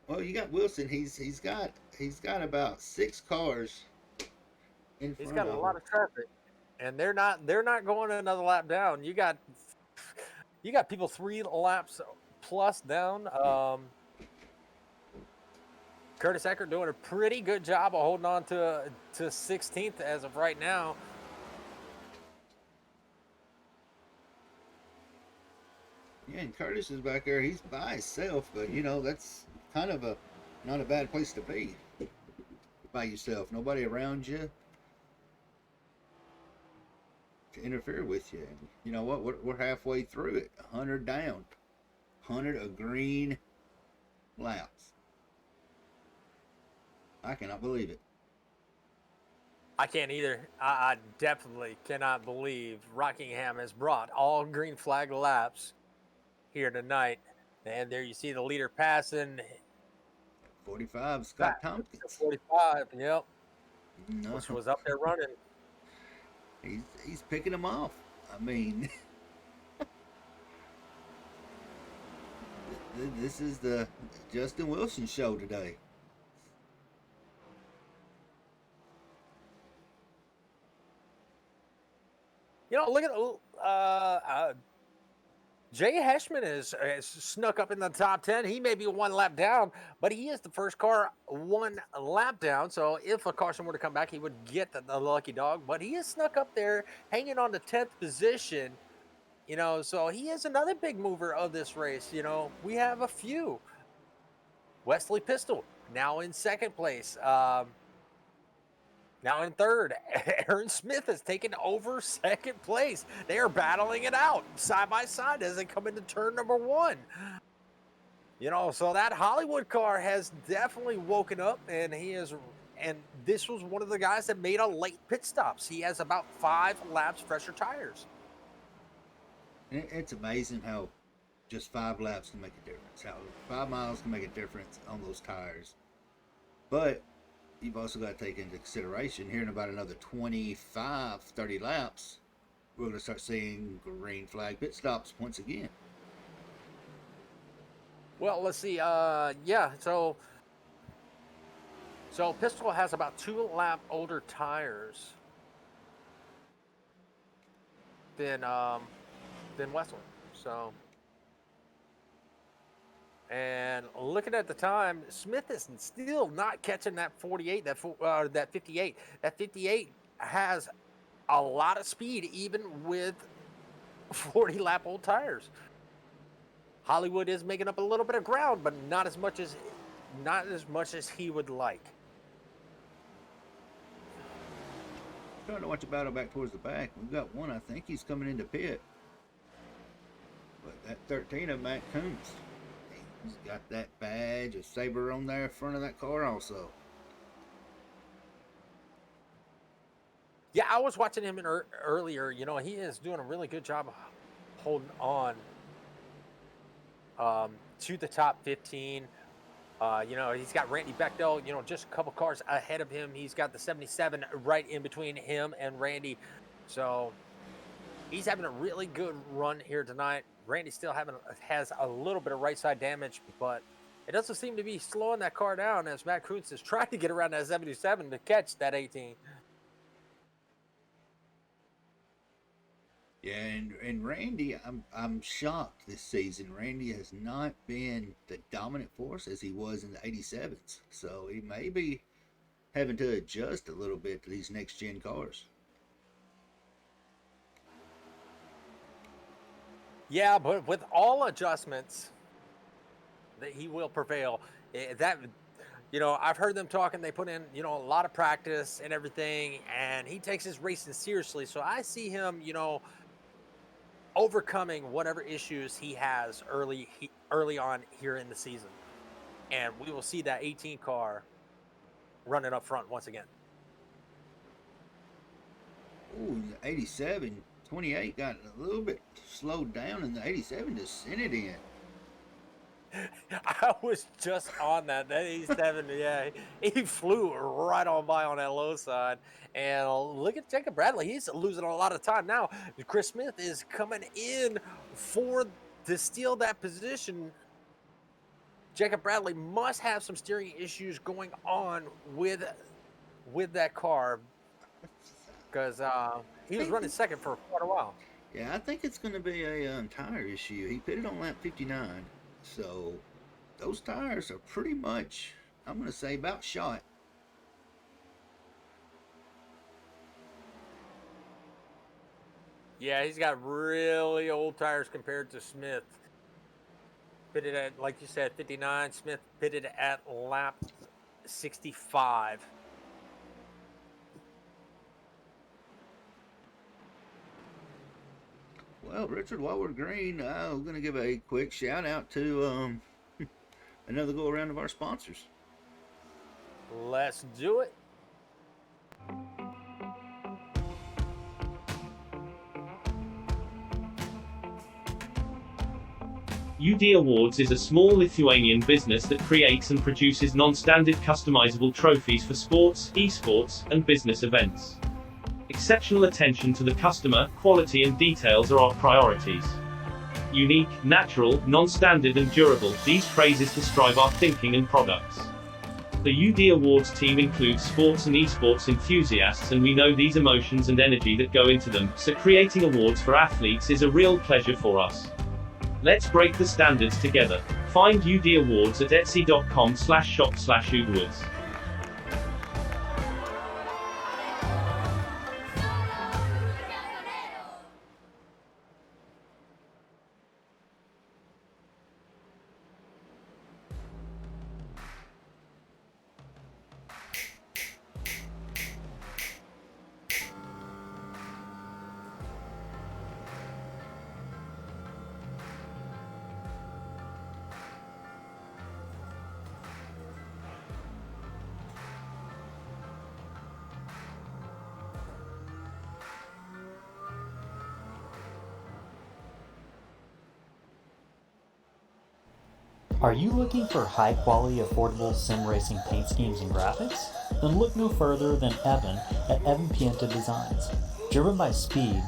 Well, you got Wilson. He's got about 6 cars in He's front got a of lot him. of traffic, and they're not going another lap down. You got people 3 laps plus down. Curtis Eckert doing a pretty good job of holding on to 16th as of right now. Yeah, and Curtis is back there. He's by himself, but that's kind of a not a bad place to be by yourself. Nobody around you to interfere with you. And you know what? We're halfway through it. 100 down, 100 of green laps. I cannot believe it. I can't either. I definitely cannot believe Rockingham has brought all green flag laps here tonight. And there you see the leader passing 45, back Scott to Tompkins. 45. Yep, No, which was up there running. he's picking them off. I mean, this is the Justin Wilson show today. Look at Jay Heschman is snuck up in the top 10. He may be 1 lap down, but he is the first car 1 lap down. So if a caution were to come back, he would get the lucky dog. But he is snuck up there, hanging on the 10th position. So he is another big mover of this race. We have a few. Wesley Pistol now in second place. Now in third, Aaron Smith has taken over second place. They are battling it out side by side as they come into turn number 1. So that Hollywood car has definitely woken up, and this was one of the guys that made a late pit stops. He has about 5 laps fresher tires. It's amazing how just 5 laps can make a difference. How 5 miles can make a difference on those tires. But you've also got to take into consideration here in about another 25, 30 laps, we're going to start seeing green flag pit stops once again. Well, let's see. So Pistol has about 2 lap older tires than Westland. So, and looking at the time, Smith is still not catching that 48, that 58. That 58 has a lot of speed, even with 40-lap old tires. Hollywood is making up a little bit of ground, but not as much as he would like. Trying to watch a battle back towards the back. We've got one, I think he's coming into pit. But that 13 of Matt Coombs, he's got that badge of Saber on there in front of that car also. Yeah, I was watching him earlier. You know, he is doing a really good job of holding on to the top 15. You know, he's got Randy Bechtel, you know, just a couple cars ahead of him. He's got the 77 right in between him and Randy. So he's having a really good run here tonight. Randy still has a little bit of right side damage, but it doesn't seem to be slowing that car down as Matt Kuntz is trying to get around that 77 to catch that 18. Yeah, and Randy, I'm shocked this season. Randy has not been the dominant force as he was in the 87s. So he may be having to adjust a little bit to these next gen cars. Yeah, but with all adjustments, that he will prevail. That, you know, I've heard them talking. They put in, you know, a lot of practice and everything, and he takes his racing seriously. So I see him, you know, overcoming whatever issues he has early on here in the season, and we will see that 18 car running up front once again. Ooh, the 87, 28 got a little bit slowed down, and the 87 just sent it in. I was just on that 87. Yeah, he flew right on by on that low side. And look at Jacob Bradley. He's losing a lot of time now. Chris Smith is coming in to steal that position. Jacob Bradley must have some steering issues going on with that car because he was running second for quite a while. Yeah, I think it's going to be a tire issue. He pitted on lap 59, so those tires are pretty much, I'm going to say, about shot. Yeah, he's got really old tires compared to Smith. Pitted at, like you said, 59. Smith pitted at lap 65. Well, Richard, while we're green, I'm going to give a quick shout out to another go around of our sponsors. Let's do it. UD Awards is a small Lithuanian business that creates and produces non-standard customizable trophies for sports, esports, and business events. Exceptional attention to the customer, quality and details are our priorities. Unique, natural, non-standard and durable, these praises describe our thinking and products. The UD Awards team includes sports and esports enthusiasts, and we know these emotions and energy that go into them, so creating awards for athletes is a real pleasure for us. Let's break the standards together. Find UD Awards at etsy.com/shop/udwards. Are you looking for high-quality, affordable sim racing paint schemes and graphics? Then look no further than Evan at Evan Pienta Designs. Driven by speed,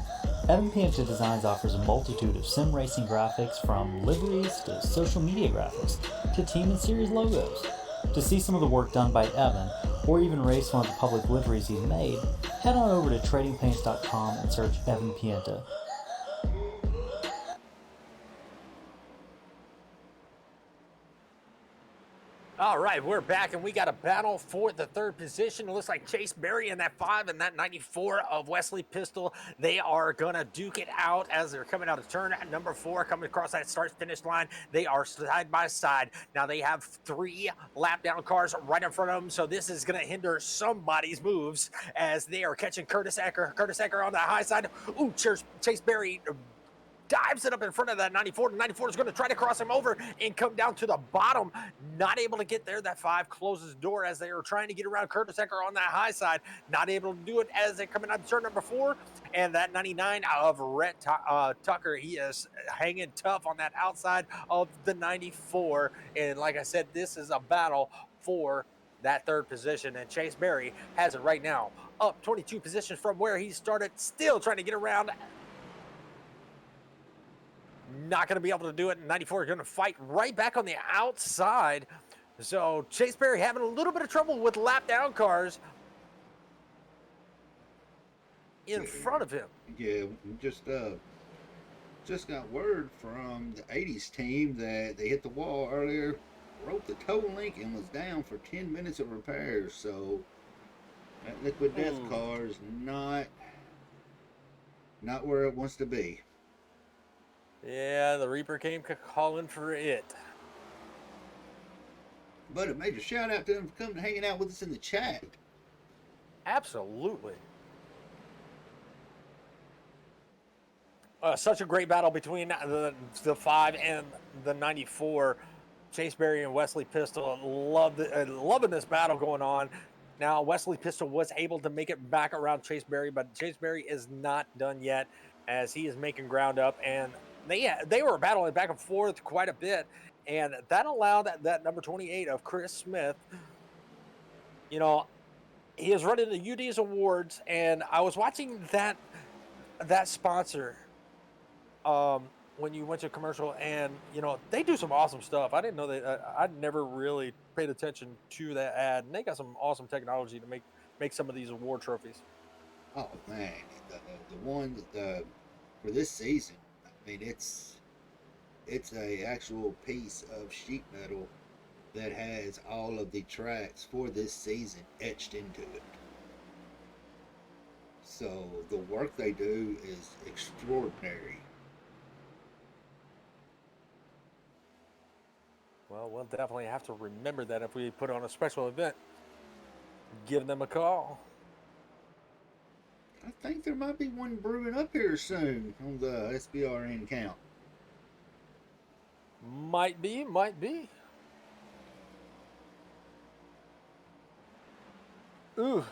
Evan Pienta Designs offers a multitude of sim racing graphics from liveries to social media graphics to team and series logos. To see some of the work done by Evan, or even race one of the public liveries he's made, head on over to tradingpaints.com and search Evan Pienta. All right, we're back, and we got a battle for the third position. It looks like Chase Berry in that 5 and that 94 of Wesley Pistol. They are going to duke it out as they're coming out of turn at number 4, coming across that start-finish line. They are side by side. Now they have 3 lap-down cars right in front of them, so this is going to hinder somebody's moves as they are catching Curtis Ecker. Curtis Ecker on the high side. Ooh, Chase Berry dives it up in front of that 94. The 94 is going to try to cross him over and come down to the bottom. Not able to get there. That 5 closes the door as they are trying to get around Curtis Ecker on that high side. Not able to do it as they're coming out to turn number 4. And that 99 of Rhett Tucker, he is hanging tough on that outside of the 94. And like I said, this is a battle for that third position, and Chase Berry has it right now, up 22 positions from where he started, still trying to get around. Not going to be able to do it. 94 is going to fight right back on the outside. So Chase Berry having a little bit of trouble with lap down cars in front of him. Yeah, just got word from the 80s team that they hit the wall earlier, broke the toe link, and was down for 10 minutes of repairs. So that liquid death car is not where it wants to be. Yeah, the Reaper came calling for it. But a major shout out to them for coming and hanging out with us in the chat. Absolutely. Such a great battle between the 5 and the 94. Chase Berry and Wesley Pistol loving this battle going on. Now, Wesley Pistol was able to make it back around Chase Berry, but Chase Berry is not done yet as he is making ground up, and they were battling back and forth quite a bit, and that allowed that number 28 of Chris Smith. You know, he is running the UD's awards, and I was watching that sponsor when you went to commercial, and they do some awesome stuff. I didn't know that. I'd never really paid attention to that ad, and they got some awesome technology to make some of these award trophies. Oh man, the one for this season, I mean, it's a actual piece of sheet metal that has all of the tracks for this season etched into it. So the work they do is extraordinary. Well, we'll definitely have to remember that if we put on a special event. Give them a call. I think there might be one brewing up here soon on the SBRN count. Might be. Ooh,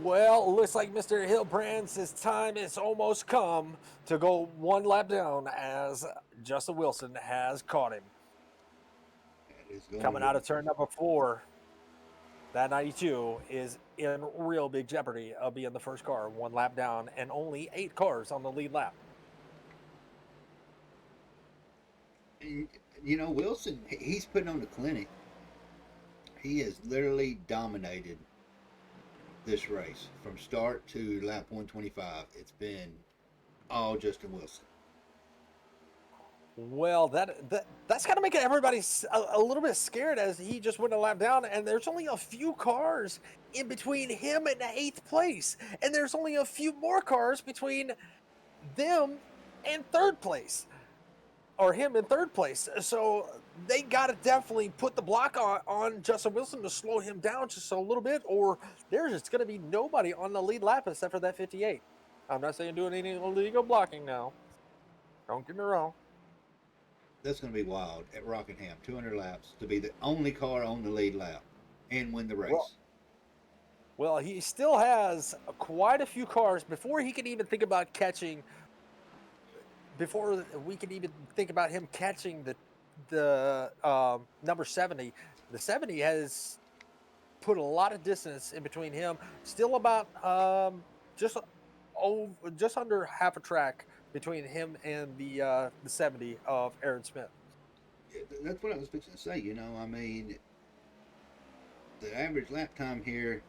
well, looks like Mr. Hillbrand's time is almost come to go one lap down as Justin Wilson has caught him. Coming out of turn number 4, that 92 is in real big jeopardy of being the first car, one lap down, and only 8 cars on the lead lap. Wilson, he's putting on the clinic. He has literally dominated this race from start to lap 125. It's been all Justin Wilson. Well, that's got to make everybody a little bit scared as he just went a lap down, and there's only a few cars in between him and 8th place, and there's only a few more cars between them and 3rd place, or him in 3rd place. So they got to definitely put the block on Justin Wilson to slow him down just a little bit, or there's just going to be nobody on the lead lap except for that 58. I'm not saying doing any illegal blocking now. Don't get me wrong. That's going to be wild at Rockingham. 200 laps to be the only car on the lead lap and win the race. Well, he still has quite a few cars before he can even think about catching. Before we can even think about him catching the number 70. The 70 has put a lot of distance in between him. Still about just just under half a track between him and the 70 of Aaron Smith. That's what I was fixing to say. You know, I mean, the average lap time here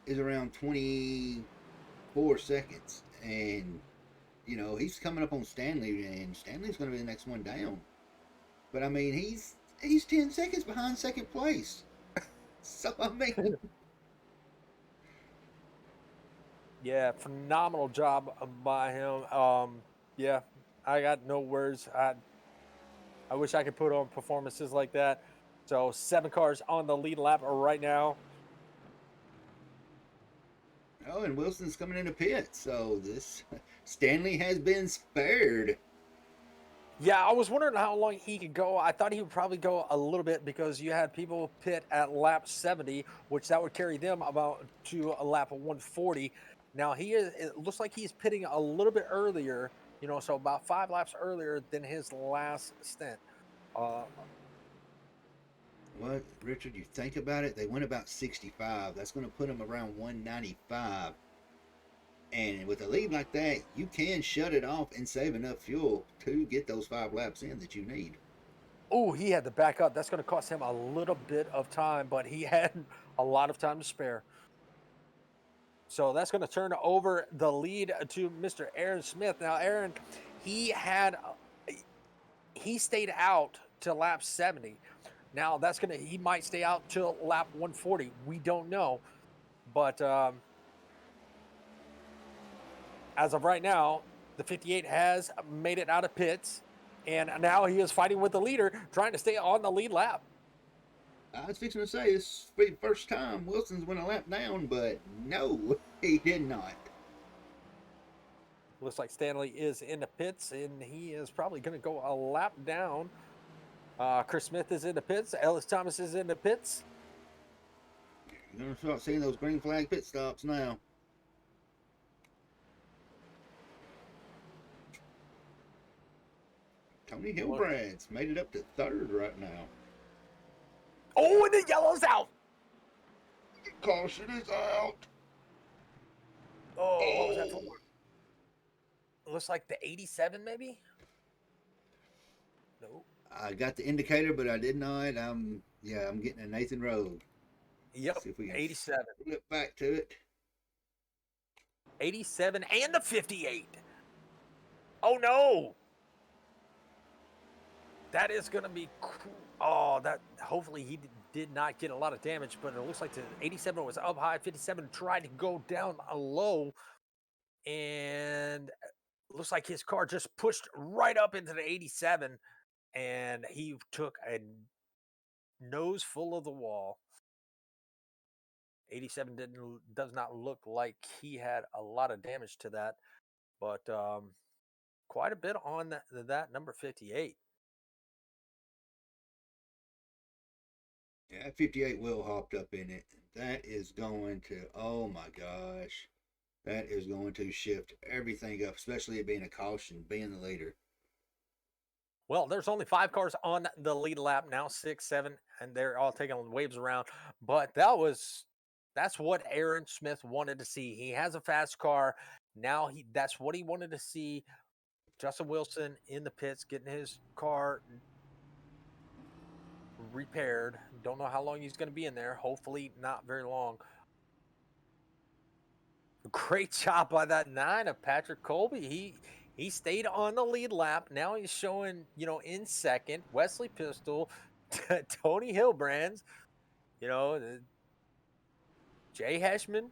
is around 24 seconds, and you know he's coming up on Stanley, and Stanley's going to be the next one down. But I mean, he's 10 seconds behind second place. So I mean, Yeah, phenomenal job by him. Yeah, I got no words. I wish I could put on performances like that. So 7 cars on the lead lap right now. oh, and Wilson's coming into pit, so this Stanley has been spared. Yeah, I was wondering how long he could go. I thought he would probably go a little bit because you had people pit at lap 70, which that would carry them about to a lap of 140. Now it looks like he's pitting a little bit earlier, so about 5 laps earlier than his last stint. What, Richard? You think about it? They went about 65. That's going to put them around 195. And with a lead like that, you can shut it off and save enough fuel to get those 5 laps in that you need. Oh, he had to back up. That's going to cost him a little bit of time, but he had a lot of time to spare. So that's going to turn over the lead to Mr. Aaron Smith. Now, Aaron, he stayed out to lap 70. Now he might stay out till lap 140. We don't know, but as of right now, the 58 has made it out of pits, and now he is fighting with the leader, trying to stay on the lead lap. I was fixing to say it's the first time Wilson's went a lap down, but no, he did not. Looks like Stanley is in the pits, and he is probably going to go a lap down. Chris Smith is in the pits. Ellis Thomas is in the pits. You're going to start seeing those green flag pit stops now. Tony Hilbrand's made it up to 3rd right now. Oh, and the yellow's out. Caution is out. Oh, what was that for? It looks like the 87, maybe? No. I got the indicator, but I did not. I'm getting a Nathan Road. Yep, see if we can 87. Flip back to it. 87 and the 58. Oh, no. That is going to be cool. Oh, hopefully he did not get a lot of damage, but it looks like the 87 was up high. 57 tried to go down low, and it looks like his car just pushed right up into the 87, and he took a nose full of the wall. 87 does not look like he had a lot of damage to that, but quite a bit on that number 58. Yeah, 58 Will hopped up in it. That is going to, oh my gosh, that is going to shift everything up, especially it being a caution, being the leader. Well, there's only 5 cars on the lead lap now, 6, 7, and they're all taking waves around. But that's what Aaron Smith wanted to see. He has a fast car. Now that's what he wanted to see. Justin Wilson in the pits, getting his car repaired. Don't know how long he's going to be in there. Hopefully not very long. Great job by that 9 of Patrick Colby. He stayed on the lead lap. Now he's showing, in second. Wesley Pistol, Tony Hilbrands, Jay Heschman.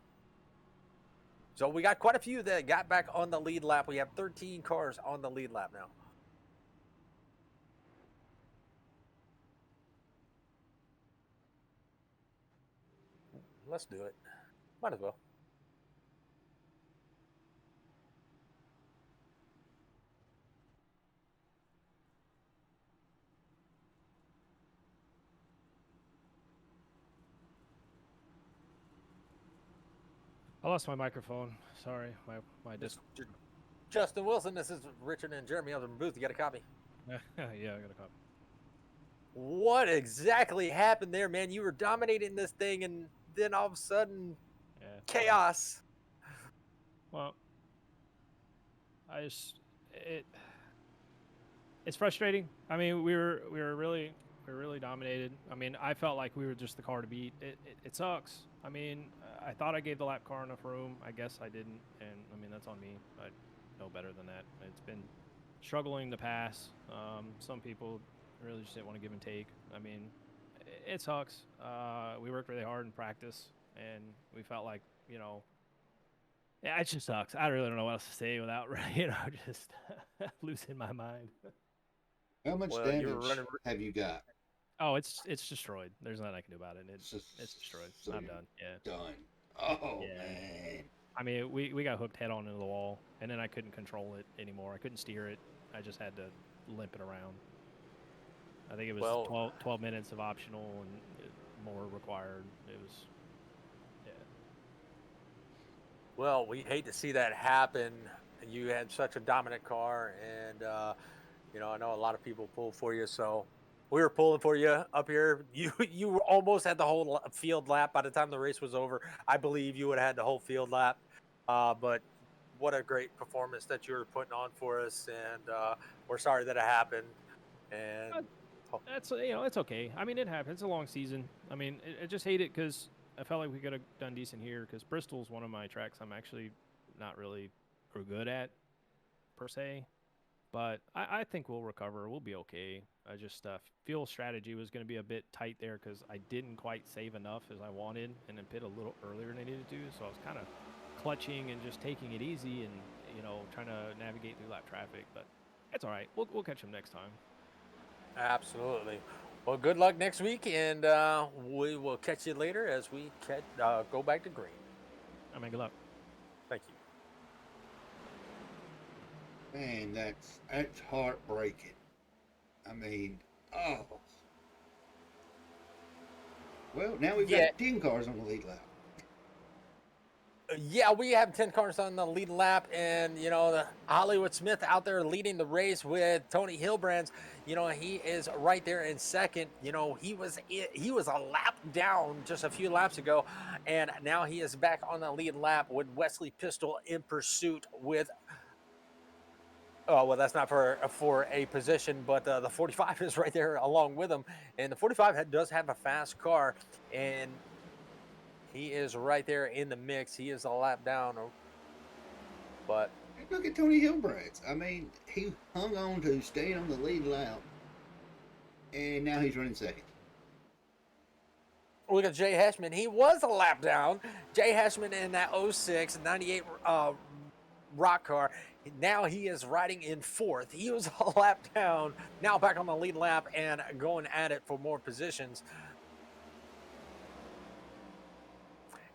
So we got quite a few that got back on the lead lap. We have 13 cars on the lead lap now. Let's do it. Might as well. I lost my microphone. Sorry, my disc. Justin Wilson, this is Richard and Jeremy out in the booth. You got a copy? Yeah, I got a copy. what exactly happened there, man? You were dominating this thing, and then all of a sudden, Yeah. chaos. Well, I just it's frustrating. I mean, we were really dominated. I mean, I felt like we were just the car to beat. It sucks. I mean, I thought I gave the lap car enough room. I guess I didn't, and I mean that's on me. I know better than that. It's been struggling to pass. Some people really just didn't want to give and take. I mean, it sucks. We worked really hard in practice, and we felt like yeah, it just sucks. I really don't know what else to say without just losing my mind. How much Well, you were damage running. have you got? Oh, it's destroyed. There's nothing I can do about it. It's just It's destroyed. so I'm you're done. Yeah. done. Oh Yeah. man. I mean, we got hooked head on into the wall, and then I couldn't control it anymore. I couldn't steer it. I just had to limp it around. I think it was Well, 12 minutes of optional and more required. It was, yeah. well, we hate to see that happen. You had such a dominant car, and I know a lot of people pulled for you, so we were pulling for you up here. You almost had the whole field lap by the time the race was over. I believe you would have had the whole field lap, but what a great performance that you were putting on for us, and we're sorry that it happened. And Uh, That's it's okay. I mean, it happens. It's a long season. I mean, I just hate it because I felt like we could have done decent here because Bristol's one of my tracks I'm actually not really good at per se. But I think we'll recover. We'll be okay. I just fuel strategy was going to be a bit tight there because I didn't quite save enough as I wanted, and then pit a little earlier than I needed to. So I was kind of clutching and just taking it easy, and trying to navigate through lap traffic. But it's all right. We'll catch them next time. absolutely. Well, good luck next week, and we will catch you later as we go back to green. I mean, good luck. Thank you. Man, that's heartbreaking. I mean, oh. Well, now we've Yeah, got 10 cars on the lead lap. Yeah, we have 10 cars on the lead lap, and the Hollywood Smith out there leading the race with Tony Hilbrands. He is right there in second. He was a lap down just a few laps ago, and now he is back on the lead lap with Wesley Pistol in pursuit with. Oh well, that's not for a position, but the 45 is right there along with him, and the 45 does have a fast car, and he is right there in the mix. He is a lap down, but And look at Tony Hilbrands. I mean, he hung on to staying on the lead lap, and now he's running second. look at Jay Heshman. He was a lap down. Jay Heshman in that 06 98 rock car. Now he is riding in fourth. He was a lap down. Now back on the lead lap and going at it for more positions.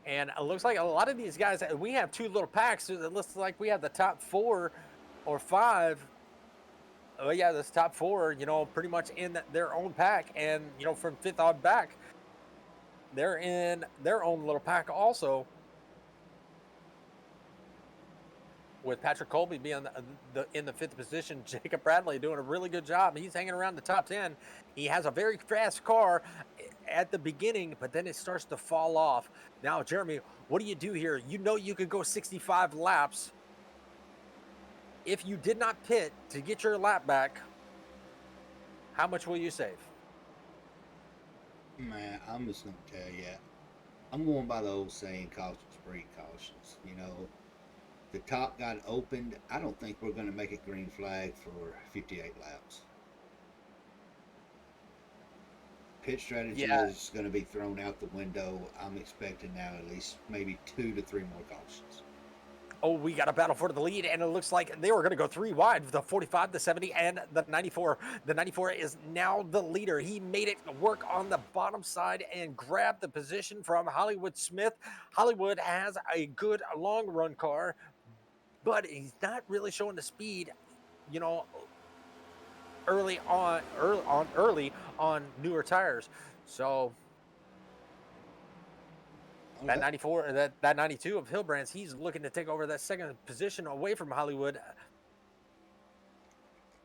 And it looks like a lot of these guys, we have two little packs. So it looks like we have the top 4 or 5. Oh yeah, this top 4, pretty much in their own pack. And, from fifth on back, they're in their own little pack also. With Patrick Colby being in the fifth position, Jacob Bradley doing a really good job. He's hanging around the top 10. He has a very fast car at the beginning, but then it starts to fall off. Now, Jeremy, what do you do here? You could go 65 laps. If you did not pit to get your lap back, how much will you save? Man, I'm just going to tell you, I'm going by the old saying, cautions breed cautions. The top got opened. I don't think we're going to make it green flag for 58 laps. Pit strategy Yeah. is going to be thrown out the window. I'm expecting now at least maybe 2 to 3 more cautions. Oh, we got a battle for the lead, and it looks like they were going to go 3 wide, the 45, the 70, and the 94. The 94 is now the leader. He made it work on the bottom side and grabbed the position from Hollywood Smith. Hollywood has a good long run car, but he's not really showing the speed, early on newer tires. So that 94, that 92 of Hilbrands, he's looking to take over that second position away from Hollywood.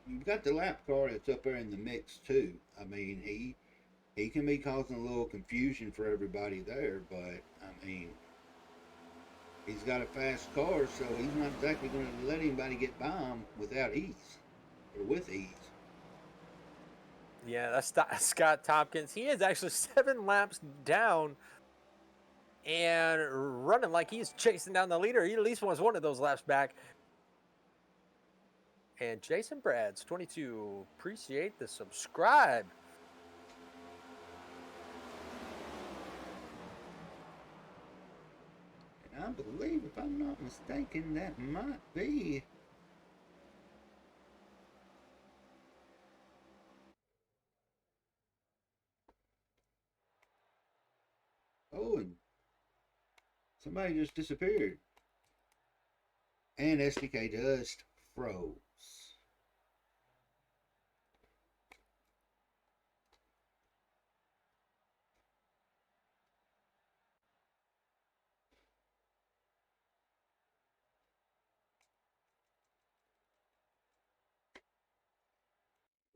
you've got the lap car that's up there in the mix too. I mean, he can be causing a little confusion for everybody there, but I mean, he's got a fast car, so he's not exactly going to let anybody get by him without ease or with ease. Yeah, that's Scott Tompkins. He is actually 7 laps down and running like he's chasing down the leader. He at least wants one of those laps back. And Jason Brads, 22, appreciate the subscribe. And I believe, if I'm not mistaken, that might be. Oh, and somebody just disappeared. And SDK just froze.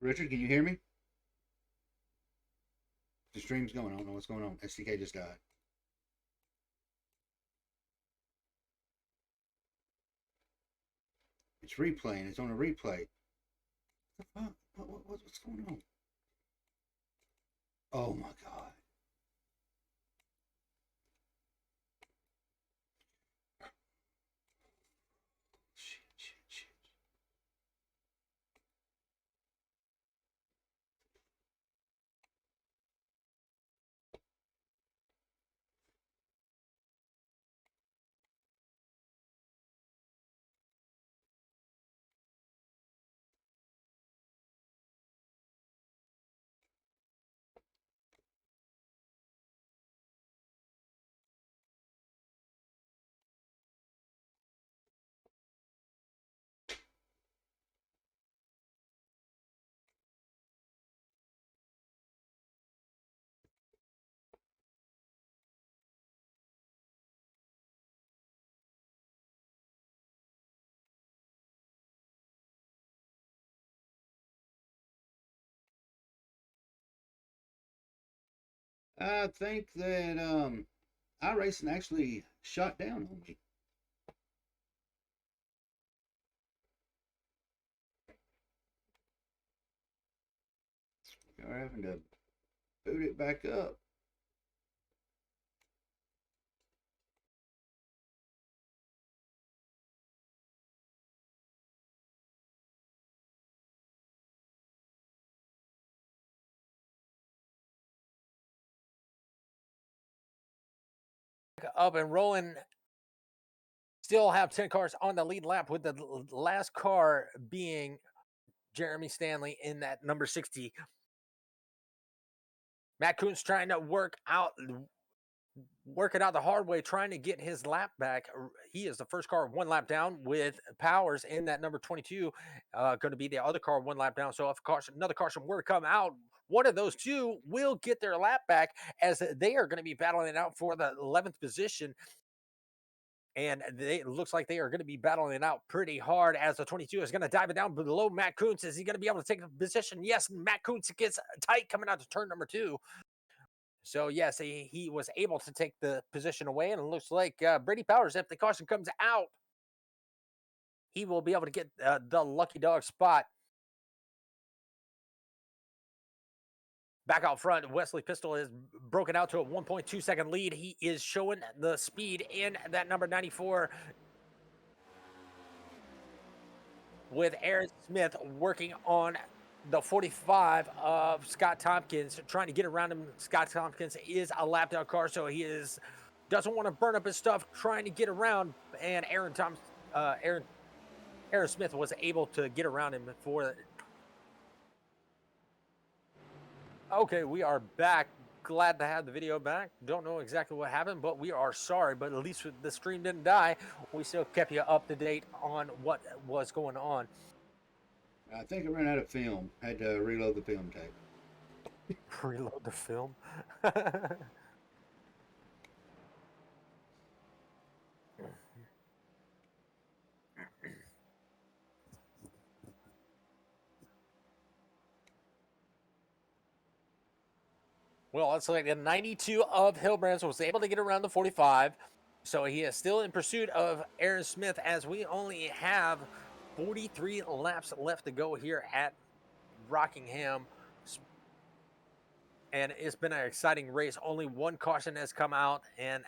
Richard, can you hear me? The stream's going. I don't know what's going on. SDK just died. It's replaying. It's on a replay. What's going on? Oh my god. Shit. I think that iRacing actually shot down on me. You're having to boot it back up. Up and rolling. Still have 10 cars on the lead lap, with the last car being Jeremy Stanley in that number 60. Matt Kuntz trying to work it out the hard way, trying to get his lap back. He is the first car 1 lap down, with Powers in that number 22 going to be the other car 1 lap down. So if another caution were to come out, one of those two will get their lap back, as they are going to be battling it out for the 11th position. And it looks like they are going to be battling it out pretty hard, as the 22 is going to dive it down below Matt Kuntz. Is he going to be able to take the position? Yes, Matt Kuntz gets tight coming out to turn number 2. So, yes, he was able to take the position away, and it looks like Brady Powers, if the caution comes out, he will be able to get the lucky dog spot. Back out front, Wesley Pistol is broken out to a 1.2 second lead. He is showing the speed in that number 94, with Aaron Smith working on the 45 of Scott Tompkins, trying to get around him. Scott Tompkins is a lap down car, so he doesn't want to burn up his stuff, trying to get around. And Aaron Smith was able to get around him for. Okay, we are back. Glad to have the video back. Don't know exactly what happened, but we are sorry. But at least the stream didn't die. We still kept you up to date on what was going on. I think I ran out of film. Had to reload the film tape. Reload the film. Well, it's like a 92 of Hilbrands was able to get around the 45. So he is still in pursuit of Aaron Smith as we only have 43 laps left to go here at Rockingham. And it's been an exciting race. Only one caution has come out. And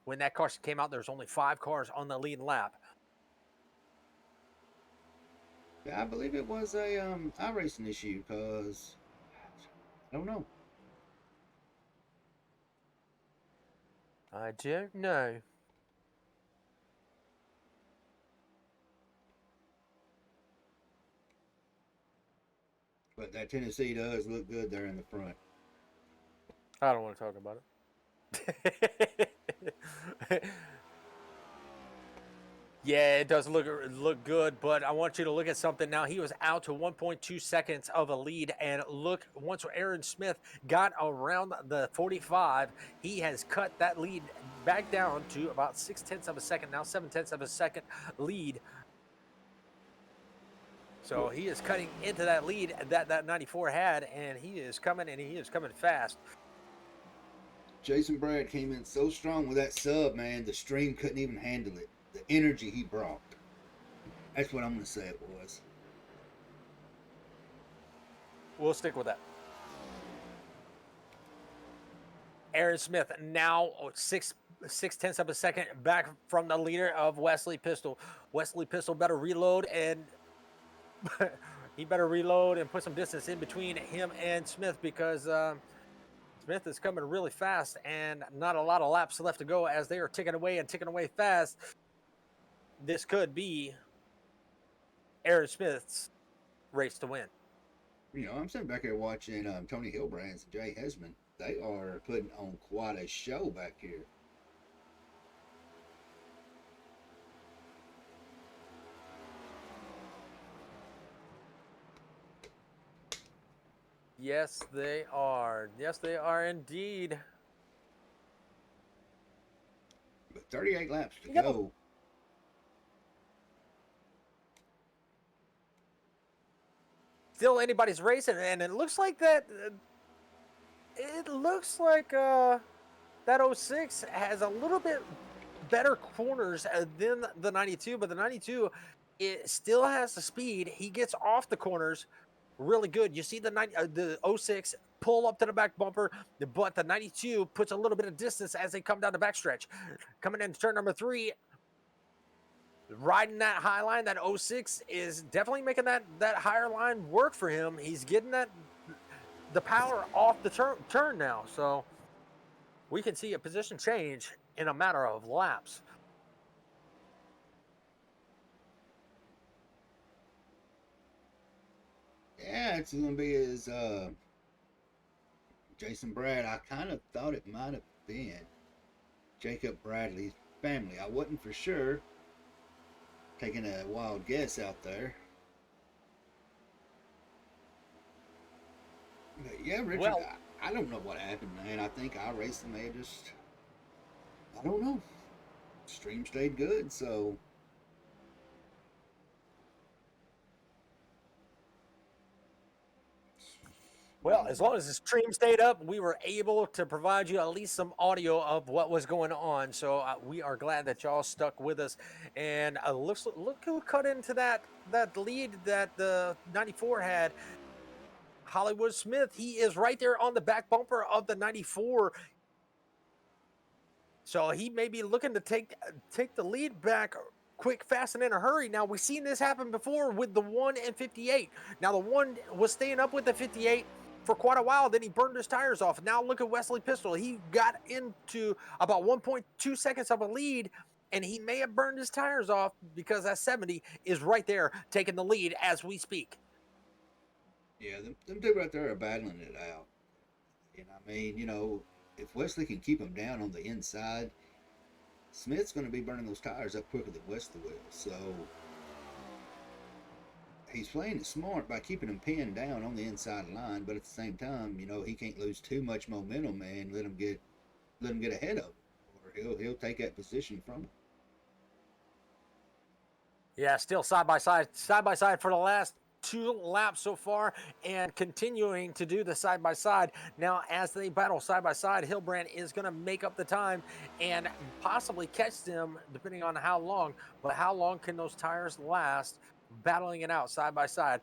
when that caution came out, there's only 5 cars on the lead lap. Yeah, I believe it was a iRacing issue because I don't know. I don't know. But that Tennessee does look good there in the front. I don't want to talk about it. Yeah, it does look good, but I want you to look at something now. He was out to 1.2 seconds of a lead, and look, once Aaron Smith got around the 45, he has cut that lead back down to about 6/10 of a second, now 7/10 of a second lead. So he is cutting into that lead that 94 had, and he is coming fast. Jason Brad came in so strong with that sub, man. The stream couldn't even handle it. The energy he brought. That's what I'm going to say it was. We'll stick with that. Aaron Smith now 6/10 of a second back from the leader of Wesley Pistol. Wesley Pistol better reload and he better reload and put some distance in between him and Smith because Smith is coming really fast and not a lot of laps left to go as they are ticking away fast. This could be Aaron Smith's race to win. You know, I'm sitting back here watching Tony Hilbrands and Jay Hesman. They are putting on quite a show back here. Yes, they are. Yes, they are indeed. But 38 laps to Yep. go. Still anybody's racing, and it looks like that. It looks like that 06 has a little bit better corners than the 92, but the 92 it still has the speed. He gets off the corners really good. You see the 06 pull up to the back bumper, but the 92 puts a little bit of distance as they come down the backstretch. Coming into turn number 3, riding that high line, that 06 is definitely making that higher line work for him. He's getting the power off the turn now, so we can see a position change in a matter of laps. Yeah, it's going to be his Jason Brad. I kind of thought it might have been Jacob Bradley's family. I wasn't for sure. Taking a wild guess out there. But yeah, Richard, Well, I don't know what happened, man. I think iRacing may have just, I don't know. Stream stayed good, so. Well, as long as the stream stayed up, we were able to provide you at least some audio of what was going on. So we are glad that y'all stuck with us. And look who cut into that lead that the 94 had. Hollywood Smith. He is right there on the back bumper of the 94. So he may be looking to take the lead back quick, fast, and in a hurry. Now, we've seen this happen before with the 1 and 58. Now, the 1 was staying up with the 58 for quite a while. Then he burned his tires off. Now, look at Wesley Pistol. He got into about 1.2 seconds of a lead, and he may have burned his tires off because that 70 is right there taking the lead as we speak. Yeah, them two right there are battling it out. And I mean, you know, if Wesley can keep him down on the inside, Smith's going to be burning those tires up quicker than Wesley will. So he's playing it smart by keeping him pinned down on the inside line, but at the same time, you know, he can't lose too much momentum and let him get ahead of him, or he'll take that position from him. Yeah, still side by side for the last 2 laps so far and continuing to do the side by side. Now, as they battle side by side, Hilbrand is going to make up the time and possibly catch them depending on how long. But how long can those tires last battling it out side by side?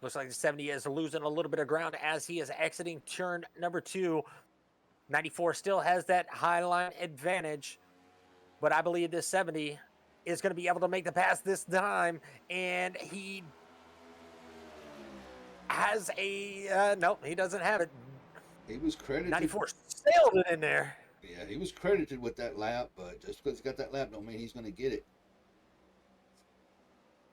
Looks like the 70 is losing a little bit of ground as he is exiting turn number 2. 94 still has that high line advantage, but I believe this 70 is going to be able to make the pass this time, and he has a nope, he doesn't have it. He was credited. 94 sailed it in there. Yeah, he was credited with that lap, but just because he got that lap don't mean he's going to get it.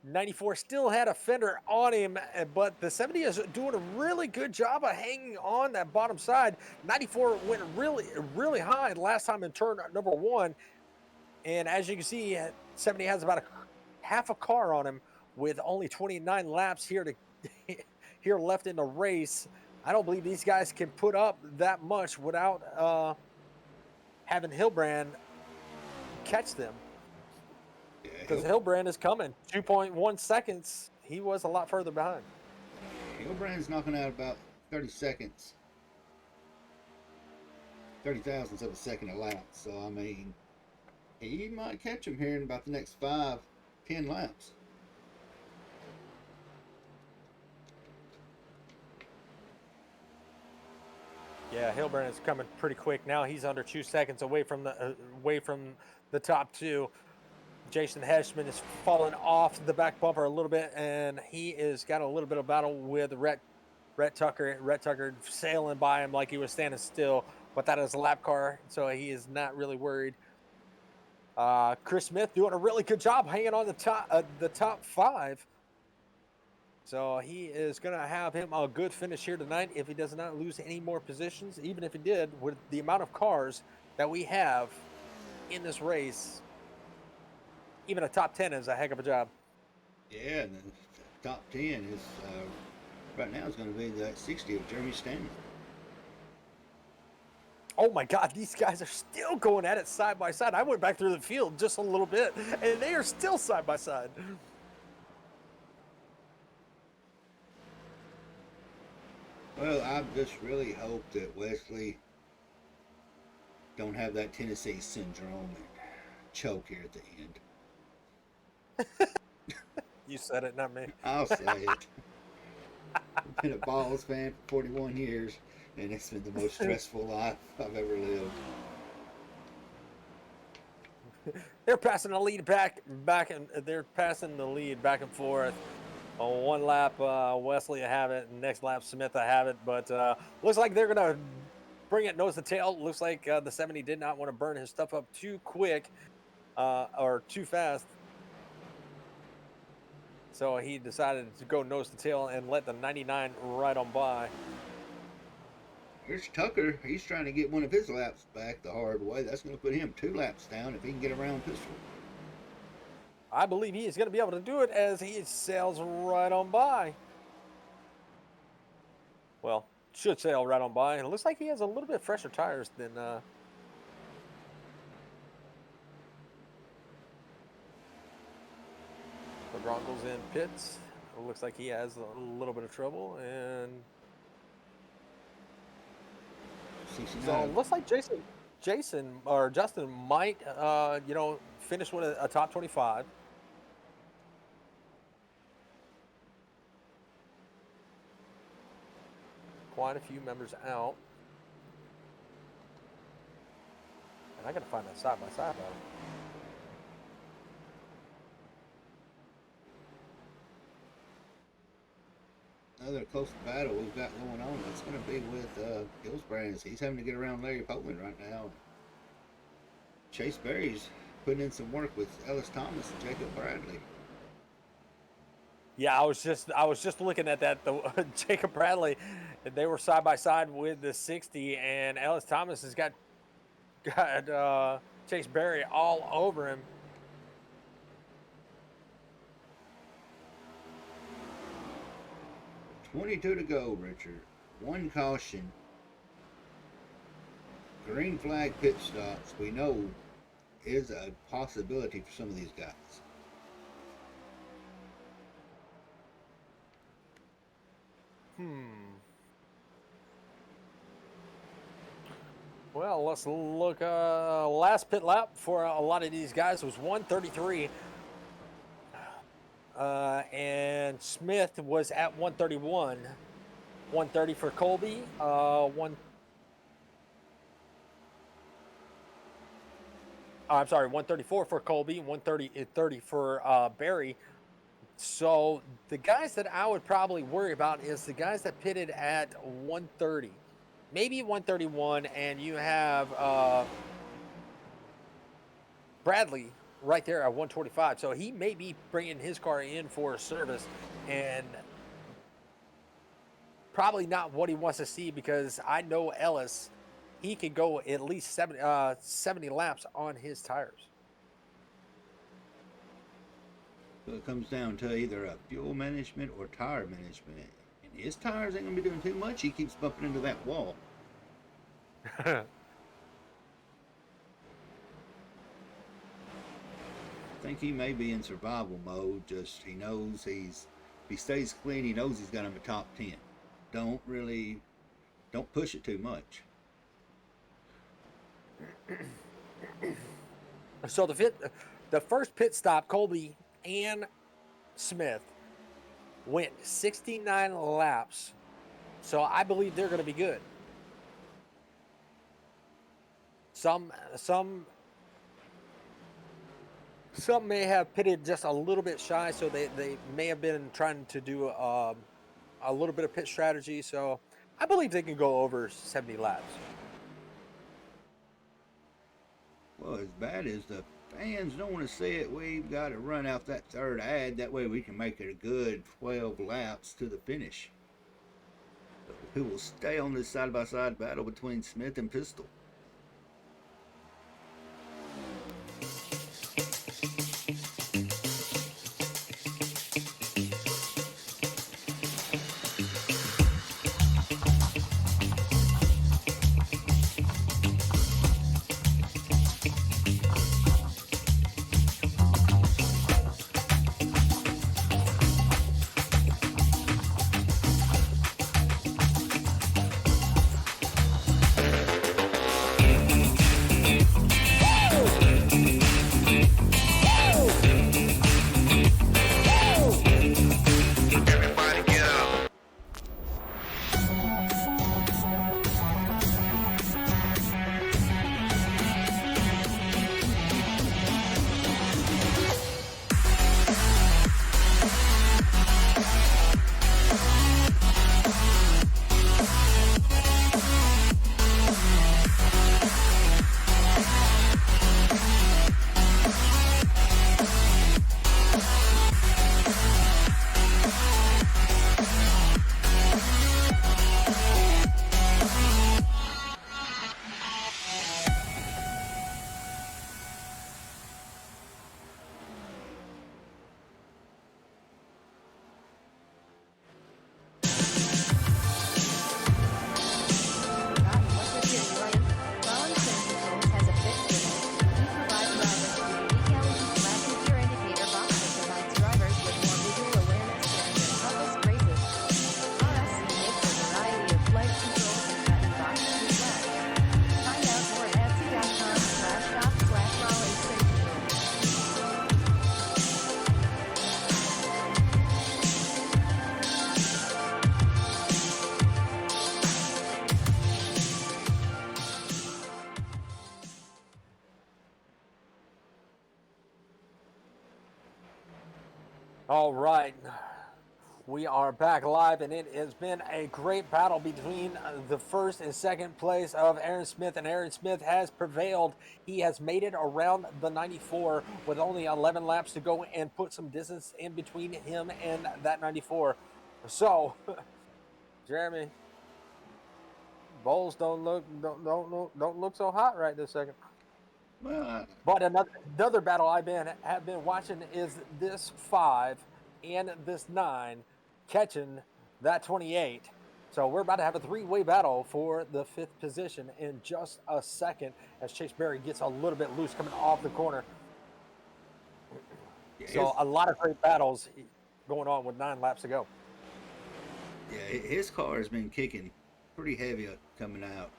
94 still had a fender on him, but the 70 is doing a really good job of hanging on that bottom side. 94 went really high last time in turn number 1. And as you can see, 70 has about half a car on him with only 29 laps here left in the race. I don't believe these guys can put up that much without having Hilbrand catch them. Because Hilbrand is coming. 2.1 seconds. He was a lot further behind. Hilbrand's knocking out about 30 seconds. 30 thousandths of a second a lap. So, I mean, he might catch him here in about the next 5-10 laps. Yeah, Hilbrand is coming pretty quick now. He's under 2 seconds away from the top 2. Jason Heschman is falling off the back bumper a little bit, and he is got a little bit of battle with Rhett Tucker. Rhett Tucker sailing by him like he was standing still, but that is a lap car, so he is not really worried. Chris Smith doing a really good job hanging on the top 5. So he is going to have him a good finish here tonight if he does not lose any more positions. Even if he did, with the amount of cars that we have in this race, even a top 10 is a heck of a job. Yeah, and the top 10 is right now is going to be that 60 of Jeremy Stanley. Oh my God, these guys are still going at it side by side. I went back through the field just a little bit, and they are still side by side. Well, I just really hope that Wesley don't have that Tennessee syndrome and choke here at the end. You said it, not me. I'll say it. I've been a Balls fan for 41 years, and it's been the most stressful life I've ever lived. They're passing the lead back, and they're passing the lead back and forth. On one lap, Wesley I have it, and next lap Smith I have it. But looks like they're gonna bring it nose to tail. Looks like the 70 did not want to burn his stuff up too quick or too fast. So he decided to go nose to tail and let the 99 ride on by. Here's Tucker. He's trying to get one of his laps back the hard way. That's going to put him 2 laps down if he can get around Pistol. I believe he is going to be able to do it as he sails right on by. Well, should sail right on by. And it looks like he has a little bit fresher tires than the Broncos in pits. It looks like he has a little bit of trouble, and so it looks like Jason or Justin might finish with a top 25. Quite a few members out, and I got to find that side by side though. Another close battle we've got going on. It's going to be with Hilbrand. He's having to get around Larry Poland right now. Chase Berry's putting in some work with Ellis Thomas and Jacob Bradley. Yeah, I was just looking at that. The Jacob Bradley, they were side by side with the 60, and Ellis Thomas has got Chase Berry all over him. $22 to go, Richard. 1 caution. Green flag pit stops, we know, is a possibility for some of these guys. Well, let's look. Last pit lap for a lot of these guys was 133. And Smith was at 131. 130 for Colby. I'm sorry, 134 for Colby. 130 for Barry. So the guys that I would probably worry about is the guys that pitted at 130, maybe 131, and you have Bradley right there at 125. So he may be bringing his car in for a service, and probably not what he wants to see, because I know Ellis, he can go at least 70 laps on his tires. So it comes down to either a fuel management or tire management. And his tires ain't going to be doing too much. He keeps bumping into that wall. I think he may be in survival mode. Just he knows if he stays clean, he knows he's got him a top 10. Don't push it too much. So the first pit stop, Colby and Smith went 69 laps. So I believe they're going to be good. Some may have pitted just a little bit shy, so they may have been trying to do a little bit of pit strategy. So I believe they can go over 70 laps. Well, as bad as the fans don't want to see it, we've got to run out that third ad. That way we can make it a good 12 laps to the finish. Who will stay on this side-by-side battle between Smith and Pistol? All right, we are back live, and it has been a great battle between the first and second place of Aaron Smith, and Aaron Smith has prevailed. He has made it around the 94 with only 11 laps to go and put some distance in between him and that 94. So, Jeremy, Bowles don't look so hot right this second. Well, But another battle have been watching is this 5 and this 9 catching that 28. So we're about to have a three-way battle for the 5th position in just a second as Chase Berry gets a little bit loose coming off the corner. So a lot of great battles going on with 9 laps to go. Yeah, his car has been kicking pretty heavy coming out.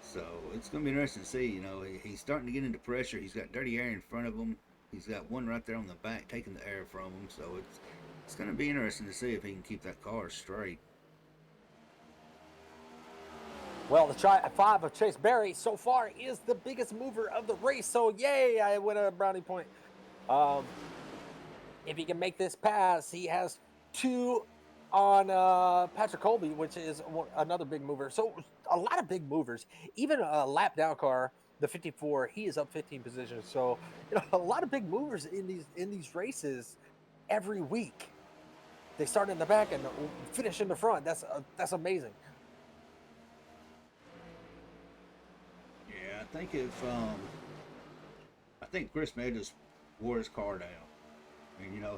So it's going to be interesting to see. You know, he's starting to get into pressure. He's got dirty air in front of him. He's got one right there on the back taking the air from him. So it's going to be interesting to see if he can keep that car straight. Well, the 5 of Chase Berry so far is the biggest mover of the race. So, yay, I win a brownie point. If he can make this pass, he has 2 on Patrick Colby, which is another big mover. So, a lot of big movers. Even a lap down car, the 54, he is up 15 positions. So, a lot of big movers in these races every week. They start in the back and finish in the front. That's amazing. Yeah, I think Chris May just wore his car down. I mean, you know,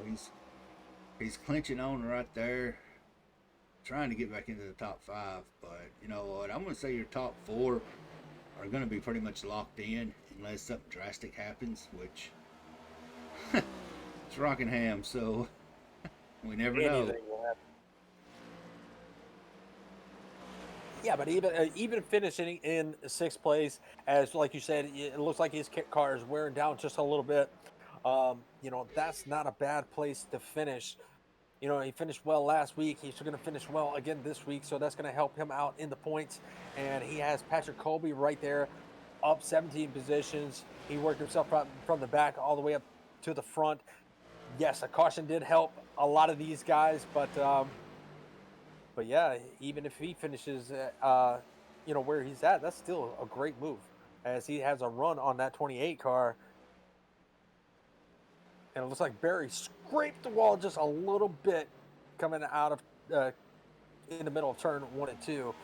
he's clinching on right there, trying to get back into the top 5. But you know what? I'm going to say your top 4 are going to be pretty much locked in unless something drastic happens, which it's Rockingham, so we never know. Will happen. Yeah, but even finishing in 6th place, as like you said, it looks like his car is wearing down just a little bit. That's not a bad place to finish. He finished well last week. He's going to finish well again this week, so that's going to help him out in the points. And he has Patrick Colby right there, up 17 positions. He worked himself up from the back all the way up to the front. Yes, a caution did help a lot of these guys, but yeah, even if he finishes, where he's at, that's still a great move, as he has a run on that 28 car. And it looks like Barry scraped the wall just a little bit coming out of in the middle of turn 1 and 2.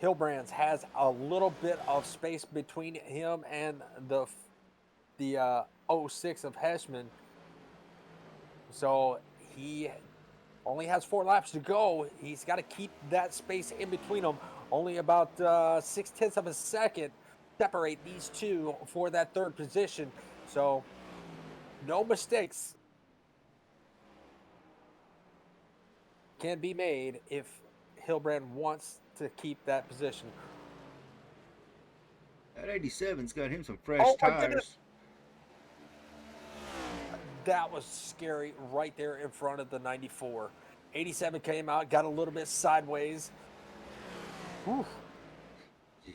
Hilbrands has a little bit of space between him and the 06 of Heschman. So he only has 4 laps to go. He's got to keep that space in between them. Only about 0.6 of a second separate these two for that 3rd position. So no mistakes can be made if Hilbrand wants to keep that position. That 87's got him some fresh tires. Goodness. That was scary right there in front of the 94. 87 came out, got a little bit sideways. Whew.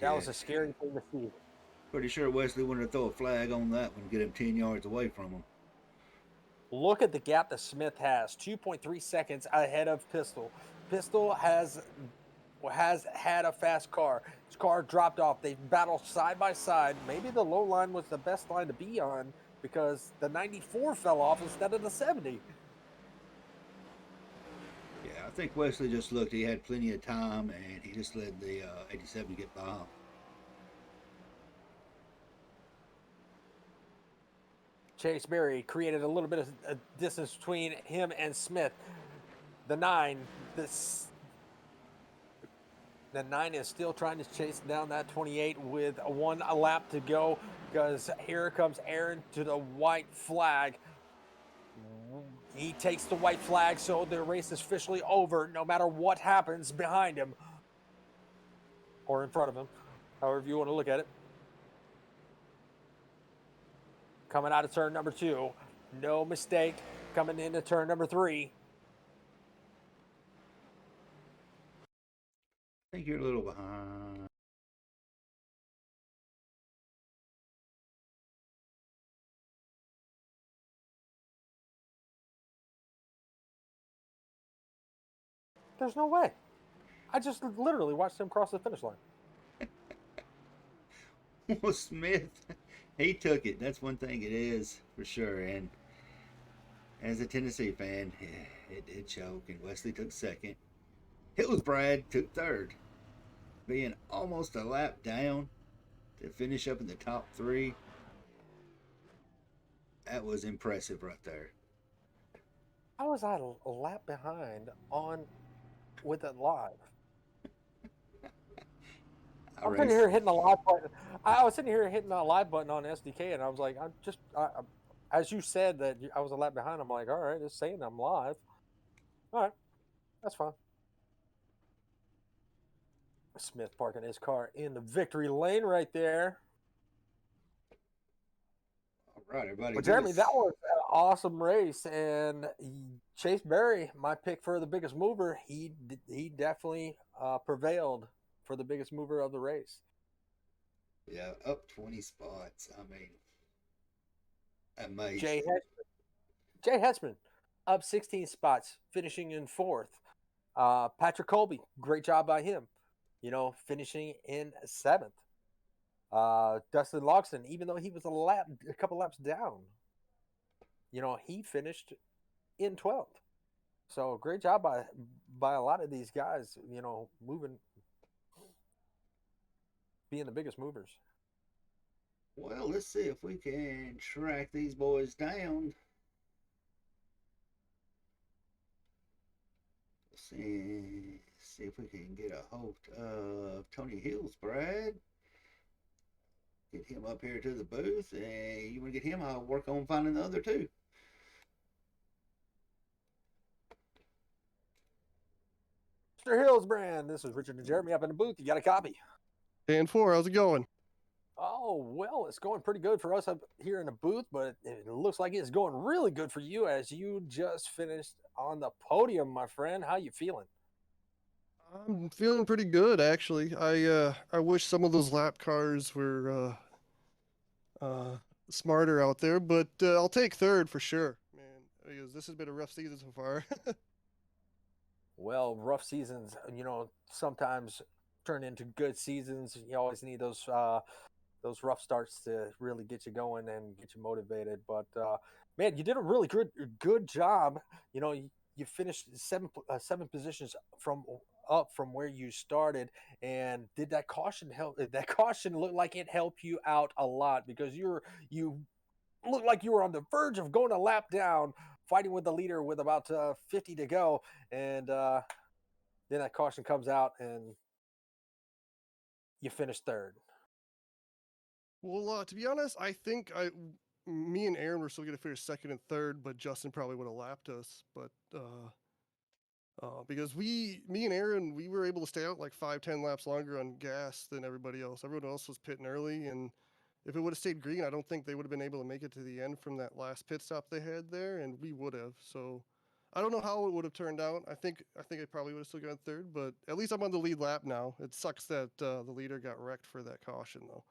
That was a scary thing to see. Pretty sure Wesley wanted to throw a flag on that one, get him 10 yards away from him. Look at the gap that Smith has, 2.3 seconds ahead of Pistol. Pistol has had a fast car. His car dropped off. They battled side by side. Maybe the low line was the best line to be on because the 94 fell off instead of the 70. Yeah, I think Wesley just looked. He had plenty of time, and he just let the 87 get by. Chase Berry created a little bit of a distance between him and Smith. The 9 is still trying to chase down that 28 with 1 lap to go because here comes Aaron to the white flag. He takes the white flag, so the race is officially over no matter what happens behind him or in front of him, however you want to look at it. Coming out of turn number 2, no mistake. Coming into turn number 3. I think you're a little behind. There's no way. I just literally watched him cross the finish line. Well, Smith, he took it. That's one thing it is for sure. And as a Tennessee fan, it did choke. And Wesley took 2nd. Hillsbrad took 3rd. Being almost a lap down to finish up in the top 3. That was impressive right there. How was I a lap behind with it live? I was sitting here hitting the live button. I was sitting here hitting the live button on SDK, and I was like, as you said that I was a lap behind, I'm like, all right, it's saying I'm live. All right, that's fine. Smith parking his car in the victory lane right there. All right, everybody. Well, Give Jeremy, that us. was an awesome race, and Chase Berry, my pick for the biggest mover, he definitely prevailed for the biggest mover of the race. Yeah, up 20 spots. I mean, Jay amazing. Hes- Jay Hesman up 16 spots, finishing in fourth. Patrick Colby, great job by him, finishing in seventh. Dustin Logston, even though he was a couple laps down, he finished in 12th. So great job by a lot of these guys, moving, being the biggest movers. Well, let's see if we can track these boys down. See if we can get a hold of Tony Hills, Brad. Get him up here to the booth, and you want to get him? I'll work on finding the other two. Mr. Hillsbrand, this is Richard and Jeremy up in the booth. You got a copy? 10-4, how's it going? Oh, well, it's going pretty good for us up here in the booth, but it looks like it's going really good for you as you just finished on the podium, my friend. How you feeling? I'm feeling pretty good, actually. I wish some of those lap cars were smarter out there, but I'll take third for sure, man, because this has been a rough season so far. Well, rough seasons, sometimes turn into good seasons. You always need those rough starts to really get you going and get you motivated. But man, you did a really good job. You finished seven positions from where you started, and did that caution help? That caution looked like it helped you out a lot because you looked like you were on the verge of going a lap down, fighting with the leader with about 50 to go, and then that caution comes out and you finish third. Well, to be honest, I think me and Aaron were still gonna finish second and third, but Justin probably would have lapped us. But because me and Aaron, we were able to stay out like 5-10 laps longer on gas than everybody else. Everyone else was pitting early, and if it would have stayed green, I don't think they would have been able to make it to the end from that last pit stop they had there, and we would have. So I don't know how it would have turned out. I probably would have still gone third, but at least I'm on the lead lap now. It sucks that the leader got wrecked for that caution though.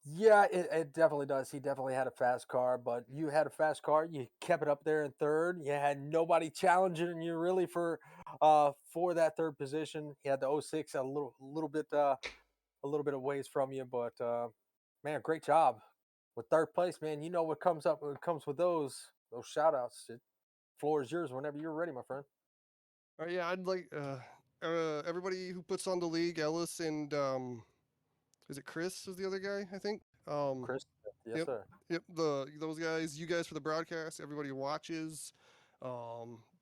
Yeah, it definitely does. He definitely had a fast car, but you had a fast car. You kept it up there in third. You had nobody challenging you really for that third position. You had the '06 a little bit of ways from you, but man, great job with third place, man. You know what comes with those shout outs. Floor is yours whenever you're ready, my friend. All right, yeah, I'd like everybody who puts on the league, Ellis and is it Chris is the other guy, I think. Chris, yes, Yep, sir. yep. Those guys, you guys for the broadcast, everybody who watches,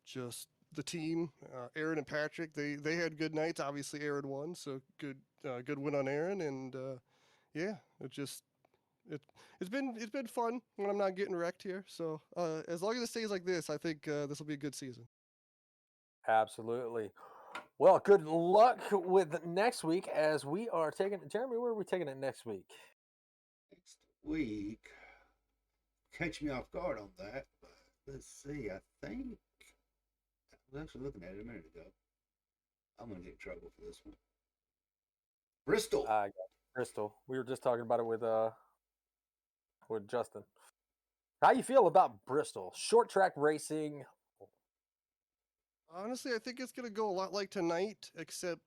just the team, Aaron and Patrick. They had good nights. Obviously, Aaron won, so good win on Aaron, and yeah, it it's been fun when I'm not getting wrecked here. So as long as it stays like this, I think this will be a good season. Absolutely. Well, good luck with next week as we are taking Jeremy. Where are we taking it next week? Next week, catch me off guard on that. But let's see. I think I was actually looking at it a minute ago. I'm gonna get in trouble for this one. Bristol. I got Bristol. We were just talking about it with Justin. How you feel about Bristol? Short track racing. Honestly, I think it's gonna go a lot like tonight, except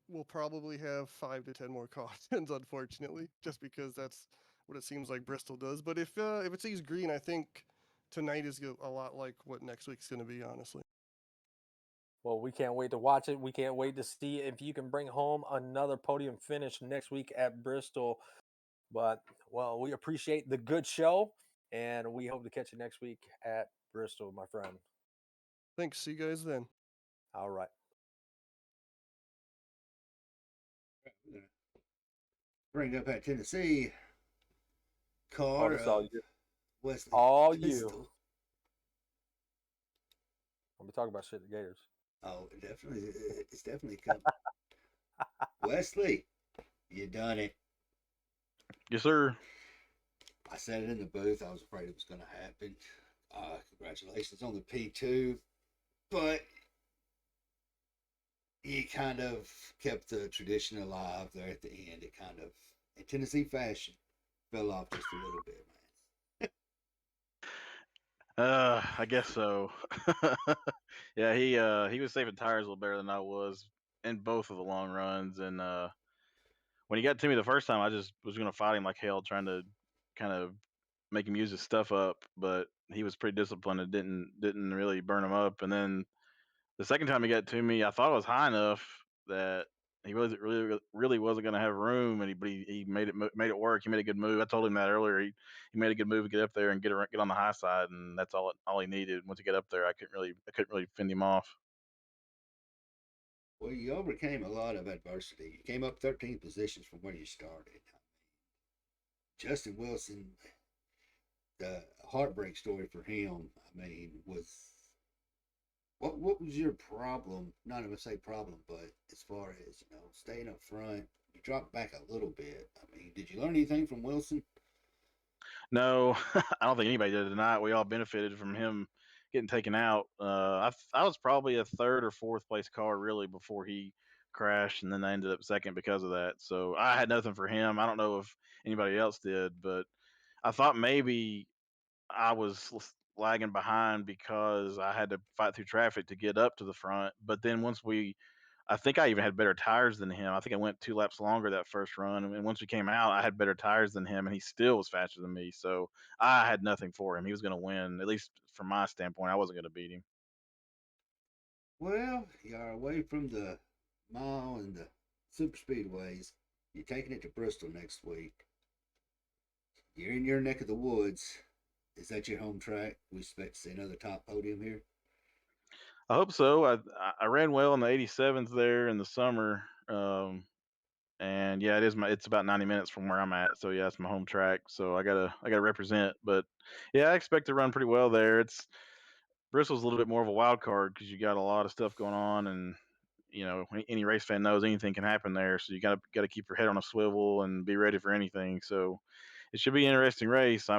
we'll probably have 5 to 10 more cautions, unfortunately, just because that's what it seems like Bristol does. But if it stays green, I think tonight is a lot like what next week's gonna be, honestly. Well, we can't wait to watch it. We can't wait to see if you can bring home another podium finish next week at Bristol. But well, we appreciate the good show, and we hope to catch you next week at Bristol, my friend. Thanks. See you guys then. All right. We're gonna bring up that Tennessee car. Arkansas, Wesley All you. Pistol. Let me talk about shit. The Gators. Oh, it's definitely coming. Wesley, you done it. Yes, sir. I said it in the booth. I was afraid it was going to happen. Congratulations on the P2, but you kind of kept the tradition alive there at the end. It kind of, in Tennessee fashion, fell off just a little bit, man. I guess so. Yeah, he was saving tires a little better than I was in both of the long runs, and when he got to me the first time, I just was gonna fight him like hell, trying to kind of make him use his stuff up, but he was pretty disciplined and didn't really burn him up. And then the second time he got to me, I thought it was high enough that he wasn't really wasn't going to have room, and he made it work. He made a good move. I told him that earlier. He made a good move to get up there and get on the high side, and that's all he needed. Once he got up there, I couldn't really fend him off. Well, you overcame a lot of adversity. You came up 13 positions from where you started. Justin Wilson, the heartbreak story for him, I mean, was what was your problem? Not even say problem, but as far as staying up front, you dropped back a little bit. I mean, did you learn anything from Wilson? No, I don't think anybody did tonight. We all benefited from him getting taken out. I was probably a third or fourth place car really before he crashed, and then I ended up second because of that. So I had nothing for him. I don't know if anybody else did, but I thought maybe I was lagging behind because I had to fight through traffic to get up to the front. But then I think I even had better tires than him. I think I went 2 laps longer that first run, and once we came out, I had better tires than him, and he still was faster than me. So I had nothing for him. He was going to win, at least from my standpoint. I wasn't going to beat him. Well, you are away from the mile and the super speedways. You're taking it to Bristol next week. You're in your neck of the woods. Is that your home track? We expect to see another top podium here. I hope so. I ran well in the 87s there in the summer. And yeah, it's about 90 minutes from where I'm at. So yeah, it's my home track. So I gotta represent. But yeah, I expect to run pretty well there. It's Bristol's a little bit more of a wild card because you got a lot of stuff going on, and any race fan knows anything can happen there. So you gotta keep your head on a swivel and be ready for anything. So it should be an interesting race.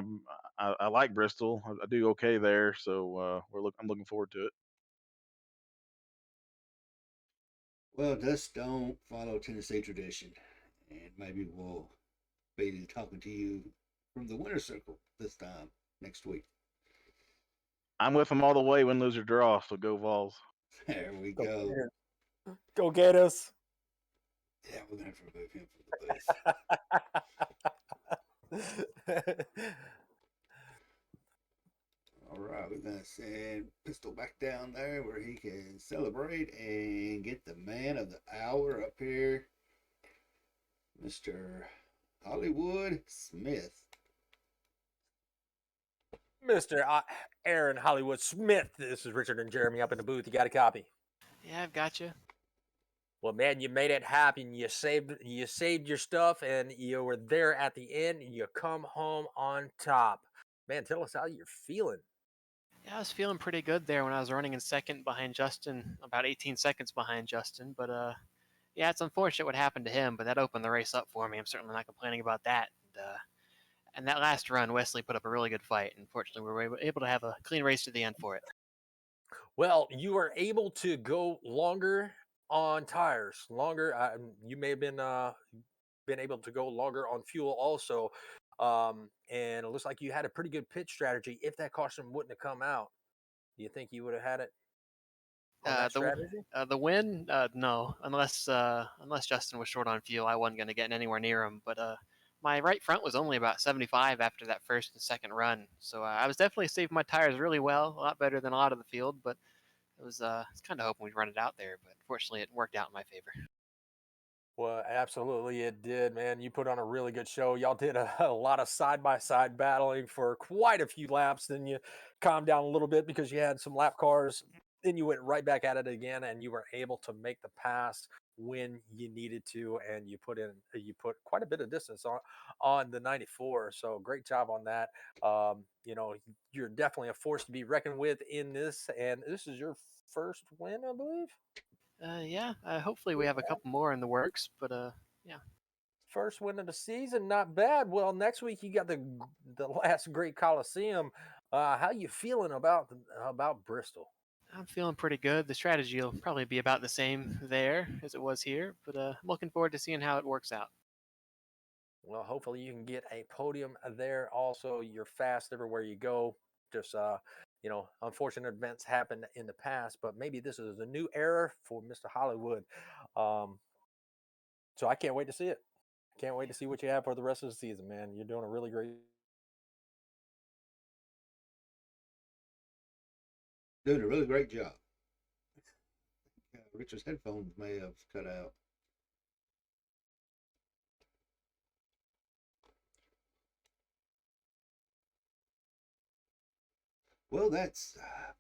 I like Bristol. I do okay there. So I'm looking forward to it. Well, just don't follow Tennessee tradition, and maybe we'll be talking to you from the winner's circle this time next week. I'm with them all the way, win, lose or draw. So go Vols. There we Go go. Gators. Go Gators. Yeah, we're gonna have to remove him from the booth. All right, we're gonna send Pistol back down there where he can celebrate and get the man of the hour up here, Mr. Hollywood Smith. Mr. Aaron Hollywood Smith. This is Richard and Jeremy up in the booth. You got a copy? Yeah, I've got you. Well, man, you made it happen. You saved your stuff, and you were there at the end. And you come home on top. Man, tell us how you're feeling. Yeah, I was feeling pretty good there when I was running in second behind Justin, about 18 seconds behind Justin. But yeah, it's unfortunate what happened to him, but that opened the race up for me. I'm certainly not complaining about that. And that last run, Wesley put up a really good fight. Unfortunately, we were able to have a clean race to the end for it. Well, you were able to go longer on tires. Longer. You may have been able to go longer on fuel also. And it looks like you had a pretty good pit strategy. If that caution wouldn't have come out, do you think you would have had it on that strategy? The win, no, unless Justin was short on fuel, I wasn't going to get anywhere near him. But my right front was only about 75 after that first and second run, so I was definitely saving my tires really well, a lot better than a lot of the field. But it's kind of hoping we'd run it out there, but fortunately it worked out in my favor. Well, absolutely it did, man. You put on a really good show. Y'all did a lot of side-by-side battling for quite a few laps. Then you calmed down a little bit because you had some lap cars. Then you went right back at it again, and you were able to make the pass. when you needed to, and you put quite a bit of distance on the 94. So great job on that. You're definitely a force to be reckoned with in this, and this is your first win, I believe. Yeah. Hopefully we have a couple more in the works, but yeah. First win of the season, not bad. Well, next week you got the last great Coliseum. How you feeling about Bristol? I'm feeling pretty good. The strategy will probably be about the same there as it was here, but I'm looking forward to seeing how it works out. Well, hopefully you can get a podium there. Also, you're fast everywhere you go. Just unfortunate events happened in the past, but maybe this is a new era for Mr. Hollywood. So I can't wait to see it. Can't wait to see what you have for the rest of the season, man. You're doing a really great. Doing a really great job. Richard's headphones may have cut out. Well, that's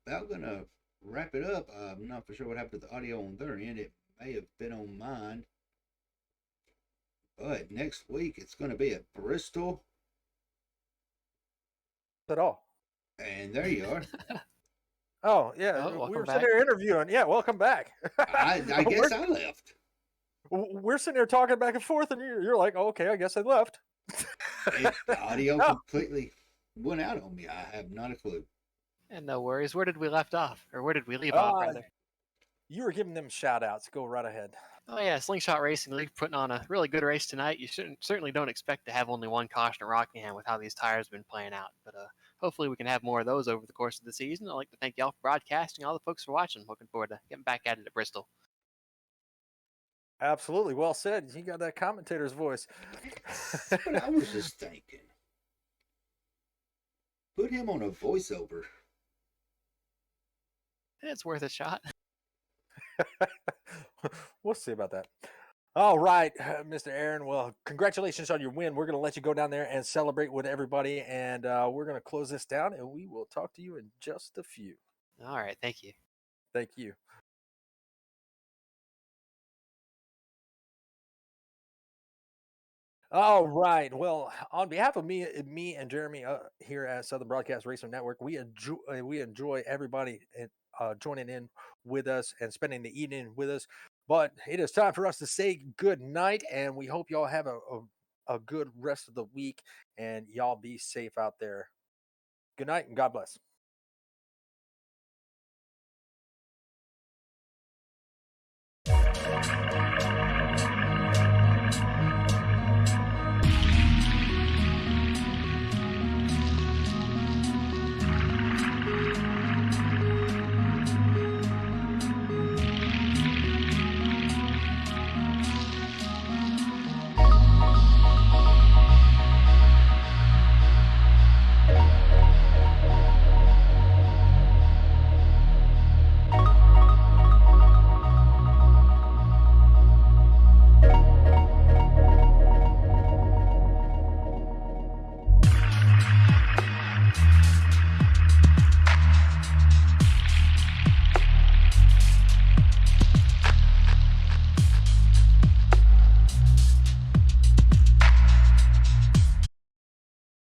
about gonna wrap it up. I'm not for sure what happened to the audio on their end. It may have been on mine. But next week it's gonna be at Bristol. At all. And there you are. Oh yeah, Oh, we welcome were back. sitting there interviewing. Yeah, welcome back. I guess I left. We're sitting there talking back and forth, and you're like, oh, okay, I guess I left. The audio No. completely went out on me. I have not a clue. And no worries. Where did we left off? Or where did we leave off, rather? You were giving them shout outs. Go right ahead. Oh, yeah. Slingshot Racing League putting on a really good race tonight. You certainly don't expect to have only one caution at Rockingham with how these tires have been playing out. But hopefully we can have more of those over the course of the season. I'd like to thank y'all for broadcasting, all the folks for watching. Looking forward to getting back at it at Bristol. Absolutely. Well said. You got that commentator's voice. But I was just thinking. Put him on a voiceover. It's worth a shot. We'll see about that. All right, Mr. Aaron. Well, congratulations on your win. We're going to let you go down there and celebrate with everybody, and we're going to close this down, and we will talk to you in just a few. All right. Thank you. Thank you. All right. Well, on behalf of me and Jeremy here at Southern Broadcast Racing Network, we enjoy everybody joining in with us and spending the evening with us. But it is time for us to say good night, and we hope y'all have a good rest of the week, and y'all be safe out there. Good night, and God bless.